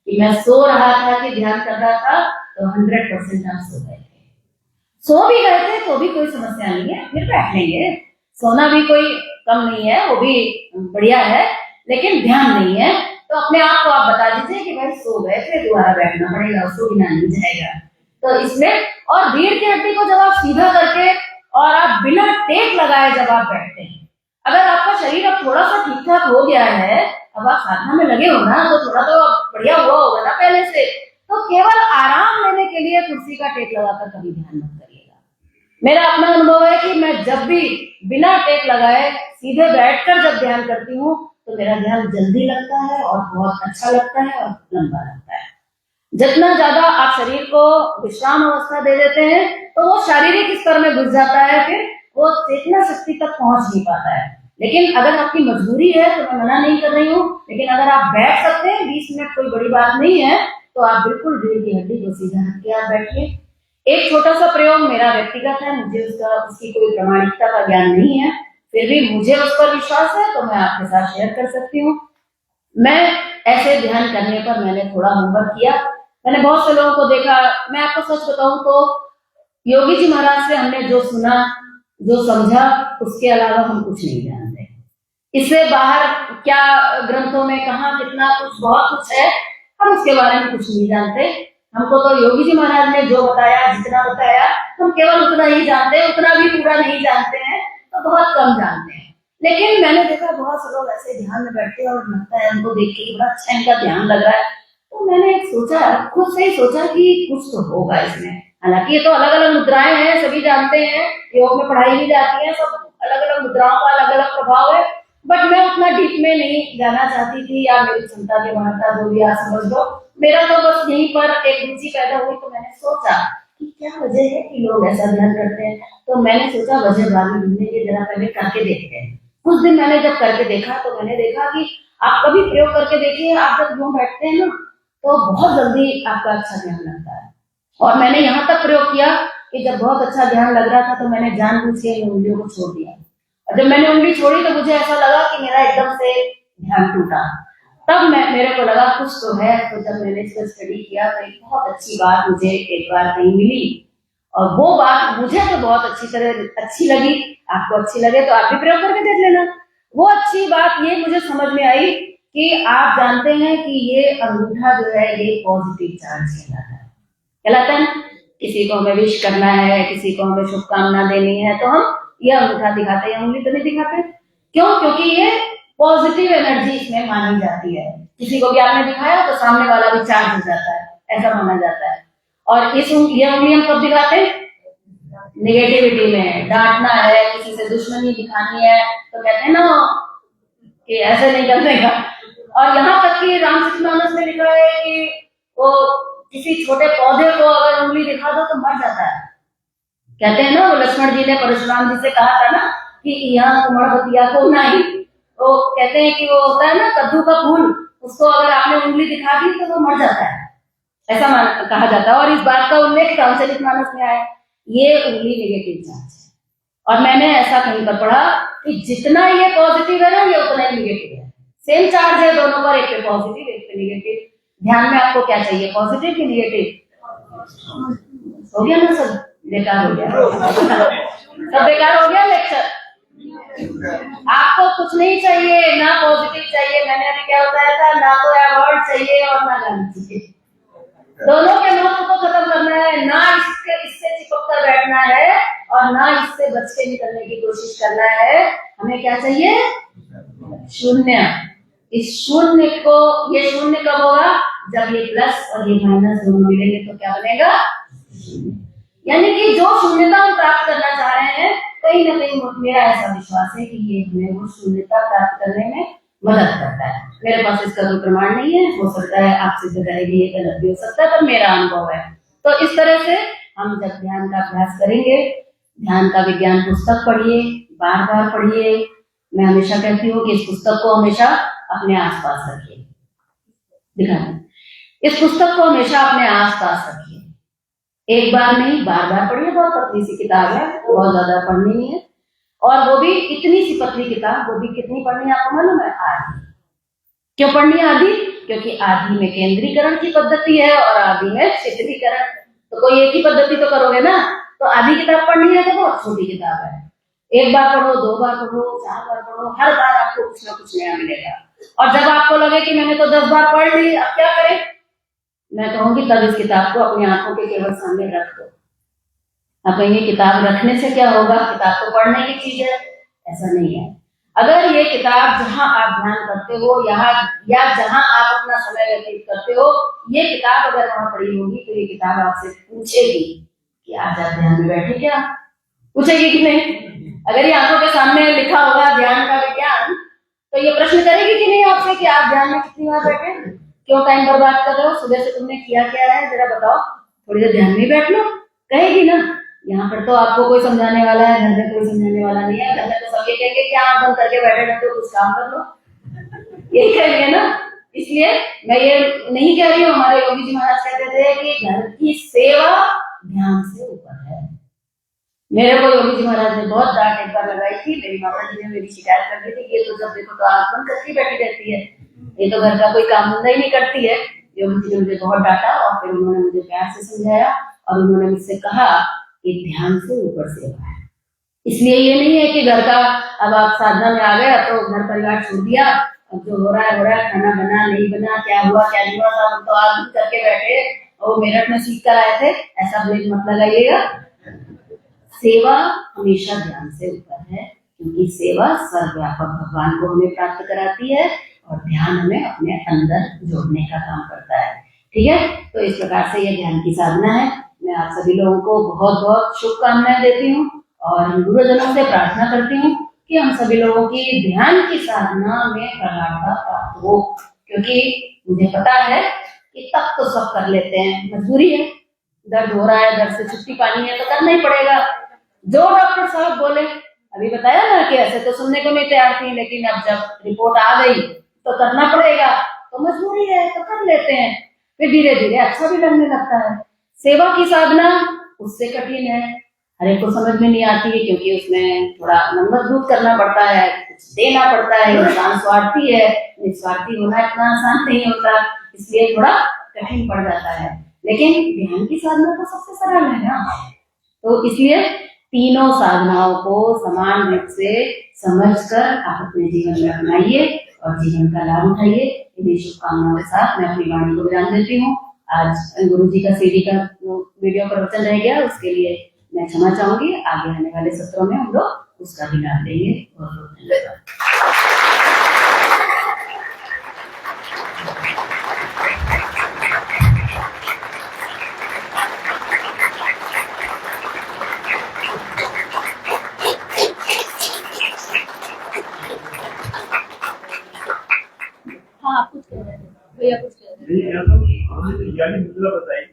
कि मैं सो रहा था कि ध्यान कर रहा था, तो 100% आप सो गए थे। सो भी गए थे तो भी कोई समस्या नहीं है, फिर बैठ लेंगे, सोना भी कोई कम नहीं है, वो भी बढ़िया है, लेकिन ध्यान नहीं है तो अपने आप को आप बता दीजिए कि भाई सो गए थे, दोबारा बैठना पड़ेगा, सो बिना नहीं जाएगा। तो इसमें, और रीढ़ की हड्डी को जब आप सीधा करके और आप बिना टेक लगाए जब आप बैठते हैं, अगर आपका शरीर अब थोड़ा सा ठीक ठाक हो गया है, अब आप साधना में लगे हो ना, तो थोड़ा तो बढ़िया हुआ होगा ना पहले से, तो केवल आराम लेने के लिए कुर्सी का टेक लगाकर कभी ध्यान मत करिएगा। मेरा अपना अनुभव है कि मैं जब भी बिना टेक लगाए सीधे बैठकर जब ध्यान करती हूँ तो मेरा ध्यान जल्दी लगता है और बहुत अच्छा लगता है और लंबा लगता है। जितना ज्यादा आप शरीर को विश्राम अवस्था दे देते हैं तो वो शारीरिक स्तर में घुस जाता है, फिर वो चेतना शक्ति तक पहुंच नहीं पाता है। लेकिन अगर आपकी मजबूरी है तो मैं मना नहीं कर रही हूँ, लेकिन अगर आप बैठ सकते हैं, 20 मिनट कोई बड़ी बात नहीं है, तो आप बिल्कुल रीढ़ की हड्डी को सीधा रख के आप बैठिए। एक छोटा सा प्रयोग मेरा व्यक्तिगत है, मुझे उसकी कोई प्रामाणिकता का ज्ञान नहीं है, फिर भी मुझे उस पर विश्वास है तो मैं आपके साथ शेयर कर सकती हूँ। मैं ऐसे ध्यान करने पर मैंने थोड़ा होमवर्क किया, मैंने बहुत से लोगों को देखा। मैं आपको सच बताऊं तो योगी जी महाराज से हमने जो सुना, जो समझा, उसके अलावा हम कुछ नहीं जानते। इससे बाहर क्या ग्रंथों में कहा कितना कुछ, बहुत कुछ है, हम उसके बारे में कुछ नहीं जानते। हमको तो योगी जी महाराज ने जो बताया, जितना बताया, हम केवल उतना ही जानते हैं, उतना भी पूरा नहीं जानते हैं, तो बहुत कम जानते हैं। लेकिन मैंने देखा बहुत से लोग ऐसे ध्यान में बैठते हैं और लगता है उनको देख के बड़ा अच्छा इनका ध्यान लग रहा है, तो मैंने सोचा, खुद से ही सोचा कि कुछ तो होगा इसमें। हालांकि ये तो अलग अलग मुद्राएं हैं, सभी जानते हैं, योग में पढ़ाई भी जाती है, सब अलग अलग मुद्राओं का अलग अलग प्रभाव है, बट मैं उतना डीप में नहीं जाना चाहती थी, या मेरी क्षमता के बाहर था, जो भी आप समझ लो। मेरा तो बस यहीं पर एक रुचि पैदा हुई, तो मैंने सोचा कि क्या वजह है कि लोग ऐसा ध्यान करते हैं। तो मैंने सोचा वजह बाद में ढूंढने की, जरा पहले करके देखते हैं। कुछ दिन मैंने जब करके देखा तो मैंने देखा कि आप कभी प्रयोग करके देखिए, आप जब यूं बैठते हैं ना तो बहुत जल्दी आपका अच्छा ध्यान लगता है। और मैंने यहाँ तक प्रयोग किया कि जब बहुत अच्छा ध्यान लग रहा था तो मैंने जानबूझ के उंगलियों को छोड़ दिया, और जब मैंने उंगली छोड़ी तो मुझे ऐसा लगा कि मेरा एकदम से ध्यान टूटा। तब मेरे को लगा कुछ तो है। तो जब मैंने इसको स्टडी किया तो एक बहुत अच्छी बात मुझे एक बार कहीं मिली, और वो बात मुझे तो बहुत अच्छी लगी। आपको अच्छी लगे तो आप भी प्रयोग करके देख लेना। वो अच्छी बात ये मुझे समझ में आई कि आप जानते हैं कि ये अंगूठा जो है ये पॉजिटिव चार्ज कहलाता है। किसी को हमें विश करना है, किसी को हमें शुभकामना देनी है, तो हम ये अंगूठा दिखाते हैं, उंगली तो नहीं दिखाते। क्यों? क्योंकि ये पॉजिटिव एनर्जी इसमें मानी जाती है। किसी को भी आपने दिखाया तो सामने वाला भी चार्ज हो जाता है, ऐसा माना जाता है। और ये उंगली हम कब दिखाते हैं? निगेटिविटी में। डांटना है, किसी से दुश्मनी दिखानी है, तो कहते हैं ना कि ऐसे नहीं करने का। और यहाँ तक कि रामचरितमानस में लिखा है कि वो किसी छोटे पौधे को अगर उंगली दिखा दो तो मर जाता है। कहते हैं ना, वो लक्ष्मण जी ने परशुराम जी से कहा था ना कि यहाँ कुमड़बतिया को नहीं, तो कहते हैं कि वो होता है ना कद्दू का फूल, उसको अगर आपने उंगली दिखा दी तो वो मर जाता है, ऐसा कहा जाता है। और इस बात का उल्लेख रामचरितमानस में आया। ये उंगली नेगेटिव चार्ज है, और मैंने ऐसा कहीं पर पढ़ा कि जितना ये पॉजिटिव है ना, ये उतना ही नेगेटिव है। सेम चार्ज है दोनों पर, एक पे पॉजिटिव एक पे नेगेटिव। ध्यान में आपको क्या चाहिए, पॉजिटिव कि नेगेटिव? हो गया ना, सब बेकार हो गया, सब बेकार हो गया लेक्चर। आपको कुछ नहीं चाहिए, ना पॉजिटिव चाहिए, मैंने अभी क्या बताया था, ना तो अवार्ड चाहिए और ना गाली चाहिए, दोनों के महत्व को खत्म करना है, ना इससे चिपक कर बैठना है और ना इससे बच के निकलने की कोशिश करना है। हमें क्या चाहिए? शून्य। इस शून्य को, ये शून्य कब होगा? जब ये प्लस और ये माइनस दोनों मिलेंगे तो क्या बनेगा? यानी कि जो शून्यता हम प्राप्त करना चाह रहे हैं, कहीं ना कहीं मेरा ऐसा विश्वास है कि ये हमें वो शून्यता प्राप्त करने में मदद करता है। मेरे पास इसका कोई प्रमाण नहीं है, हो सकता है आप सिद्ध करेंगे ये गलत भी हो सकता है, पर मेरा अनुभव है। तो इस तरह से हम जब ध्यान का अभ्यास करेंगे, ध्यान का विज्ञान पुस्तक पढ़िए, बार बार पढ़िए। मैं हमेशा कहती हूँ कि इस पुस्तक को हमेशा अपने आसपास रखिए, दिखाएं, इस पुस्तक को हमेशा अपने आसपास रखिए, एक बार नहीं बार बार पढ़िए। बहुत पतली सी किताब है, बहुत ज्यादा पढ़नी नहीं है, और वो भी इतनी सी पतली किताब, वो भी कितनी पढ़नी है आपको मालूम है? आधी। क्यों पढ़नी है आधी? क्योंकि आधी में केंद्रीकरण की पद्धति है और आधी में शिथिलीकरण। तो कोई एक ही पद्धति तो करोगे ना, तो आधी किताब पढ़नी है तो बहुत छोटी किताब है, एक बार पढ़ो, दो बार पढ़ो, चार बार पढ़ो, हर बार आपको कुछ ना कुछ नया मिलेगा। और जब आपको लगे कि मैंने तो 10 बार पढ़ ली, अब क्या करें, मैं कहूंगी तब इस किताब को अपनी आंखों के केवल सामने रख दो। आप कहेंगे किताब रखने से क्या होगा, किताब तो पढ़ने की चीज है। ऐसा नहीं है। अगर ये किताब जहां आप ध्यान करते हो यहाँ या जहां आप अपना समय व्यतीत करते हो, ये किताब अगर वहां पढ़ी होगी तो ये किताब आपसे पूछेगी कि आज आप ध्यान में बैठे क्या? पूछेगी कि नहीं? अगर ये आंखों के सामने लिखा होगा ध्यान का विज्ञान, तो ये प्रश्न करेगी कि नहीं आपसे कि आप ध्यान में कितनी बार बैठे, क्यों टाइम बर्बाद कर रहे हो, सुबह से तुमने किया क्या है, जरा बताओ, थोड़ी देर ध्यान में बैठ लो, कहेगी ना। यहाँ पर तो आपको कोई समझाने वाला है, घर में कोई समझाने वाला नहीं है। घर में तो सब ये कहेंगे कि आंख बंद करके बैठे रहते हो, कुछ काम कर लो, यही कहेंगे ना। इसलिए मैं ये नहीं कह रही हूँ, हमारे योगी जी महाराज कहते थे कि घर की सेवा ध्यान से ऊपर है। मेरे को योगी जी महाराज ने बहुत डांट एक बार लगाई थी, मेरी माता जी ने मेरी शिकायत कर दी थी कि ये तो जब देखो तो आंख बंद करके बैठी रहती है, ये तो घर का कोई काम धंधा ही नहीं करती है। योगी जी ने मुझे बहुत डांटा और फिर उन्होंने मुझे प्यार से समझाया और उन्होंने मुझसे कहा कि ध्यान से ऊपर सेवा है। इसलिए ये नहीं है कि घर का अब आप साधना में आ गए तो घर परिवार छोड़ दिया, अब जो हो रहा है, खाना बना नहीं बना, क्या हुआ क्या नहीं हुआ, सब तो आग करके बैठे और मेरठ में सीख कर आए थे, ऐसा ब्लेम मत लगाइएगा। सेवा हमेशा ध्यान से ऊपर है, क्योंकि सेवा सर्वव्यापक भगवान को हमें प्राप्त कराती है और ध्यान हमें अपने अंदर जोड़ने का काम करता है। ठीक है, तो इस प्रकार से यह ध्यान की साधना है। मैं आप सभी लोगों को बहुत बहुत शुभकामनाएं देती हूँ और गुरुजनों से प्रार्थना करती हूँ कि हम सभी लोगों की ध्यान की साधना में प्रगाढ़ता प्राप्त हो, क्योंकि मुझे पता है कि तब तो सब कर लेते हैं, मजबूरी है, दर्द हो रहा है, दर्द से छुट्टी पानी है तो करना ही पड़ेगा। जो डॉक्टर साहब बोले, अभी बताया ना कि ऐसे तो सुनने को नहीं तैयार थी, लेकिन अब जब रिपोर्ट आ गई तो करना पड़ेगा, तो मजबूरी है तो कर लेते हैं, फिर धीरे धीरे अच्छा भी लगने लगता है। सेवा की साधना उससे कठिन है, हर एक को समझ में नहीं आती है, क्योंकि उसमें थोड़ा मन मजबूत करना पड़ता है, कुछ देना पड़ता है, इंसान स्वार्थी है, निस्वार्थी होना इतना आसान नहीं होता, इसलिए थोड़ा कठिन पड़ जाता है। लेकिन ध्यान की साधना तो सबसे सरल है ना, तो इसलिए तीनों साधनाओं को समान रूप से समझकर आप अपने जीवन में अपनाइए और जीवन का लाभ उठाइए। इन्हीं शुभकामनाओं के साथ मैं अपनी वाणी को विराम देती हूँ। आज गुरु जी का सीडी का वीडियो प्रवचन रह गया, उसके लिए मैं क्षमा चाहूंगी। आगे आने वाले सत्रों में हम लोग उसका भी लाभ लेंगे। बहुत बहुत धन्यवाद। मुद्रा बताई,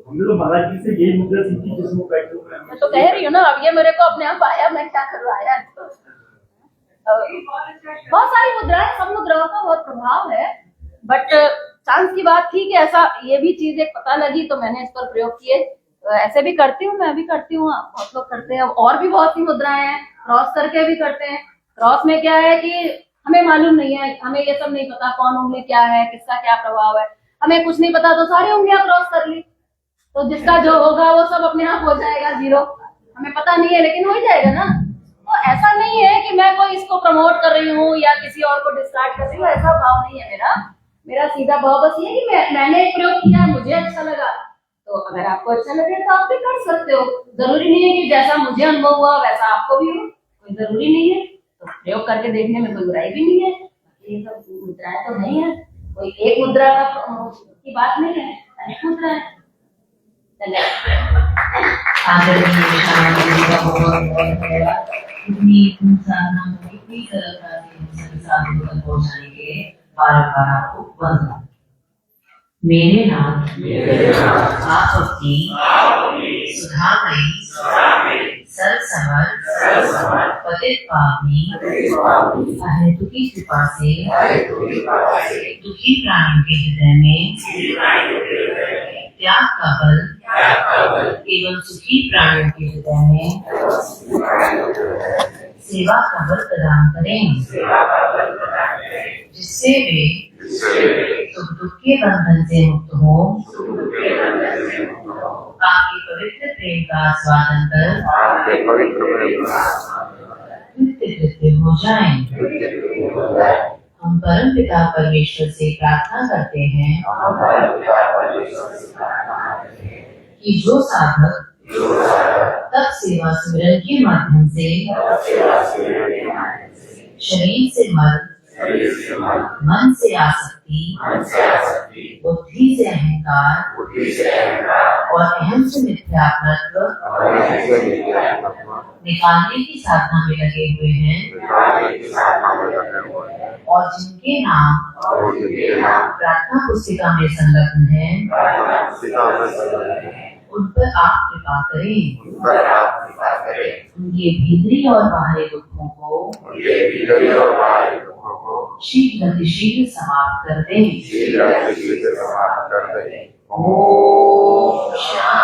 हमने तो महाराज जी से यही मुद्रा सीखी जिसमें बैठे हुए। मैं तो कह रही हूँ ना, अब ये मेरे को अपने आप आया, मैं क्या करवाया। बहुत सारी मुद्राएं, सब मुद्राओं का बहुत प्रभाव है, बट चांस की बात थी कि ऐसा ये भी चीज एक पता लगी तो मैंने इस पर प्रयोग किए। ऐसे भी करती हूँ, मैं भी करती हूँ, बहुत लोग करते हैं, और भी बहुत सी मुद्राएं हैं, क्रॉस करके भी करते हैं। क्रॉस में क्या है कि हमें मालूम नहीं है, हमें ये सब नहीं पता कौन उंगली क्या है, किसका क्या प्रभाव है, हमें कुछ नहीं पता तो सारी उंगलियां क्रॉस कर ली, तो जिसका जो होगा वो सब अपने आप हो जाएगा जीरो, हमें पता नहीं है लेकिन हो ही जाएगा ना। तो ऐसा नहीं है कि मैं कोई इसको प्रमोट कर रही हूँ या किसी और को डिस्कार्ड कर रही हूँ, ऐसा भाव नहीं है मेरा। मेरा सीधा भाव बस ये है कि मैंने एक प्रयोग किया, मुझे अच्छा लगा, तो अगर आपको अच्छा लगे तो आप भी कर सकते हो। जरूरी नहीं है कि जैसा मुझे अनुभव हुआ वैसा आपको भी हो, कोई जरूरी नहीं है। तो प्रयोग करके देखने में कोई बुराई भी नहीं है। ये सब मुद्राएं तो नहीं है, कोई एक मुद्रा की बात नहीं है, अनेक मुद्रा है। आदरणीय शांति जी का बहुत धन्यवाद। इतनी साधना को इतनी सरलता से सभी साधुओं तक पहुंचाने के लिए बार-बार आपको वंदना। मेरे नाथ आप अपनी सुधा गई सरसमर पतित पावनी अहेतुकी कृपा से दुखी प्राणियों के हृदय में त्याग का बल एवं सुखी प्राणियों के हृदय में सेवा का बल प्रदान करें, जिससे वे सुख दुख के बंधन से मुक्त हो, आपके पवित्र प्रेम का आस्वादन कर कृत्य हो जाएं। हम परम पिता परमेश्वर से प्रार्थना करते हैं कि जो साधक तप सेवा सिमरन के माध्यम से शरीर से मन से आसक्ति, बुद्धि से अहंकार और अहम से मिथ्यात्व निकालने की साधना में लगे हुए हैं और जिनके नाम प्रार्थना पुस्तिका में संलग्न है, उन पर आप कृपा करें। उनके भीतरी और बाहरी दुखों को शीघ्र समाप्त कर दें। ओम शांति।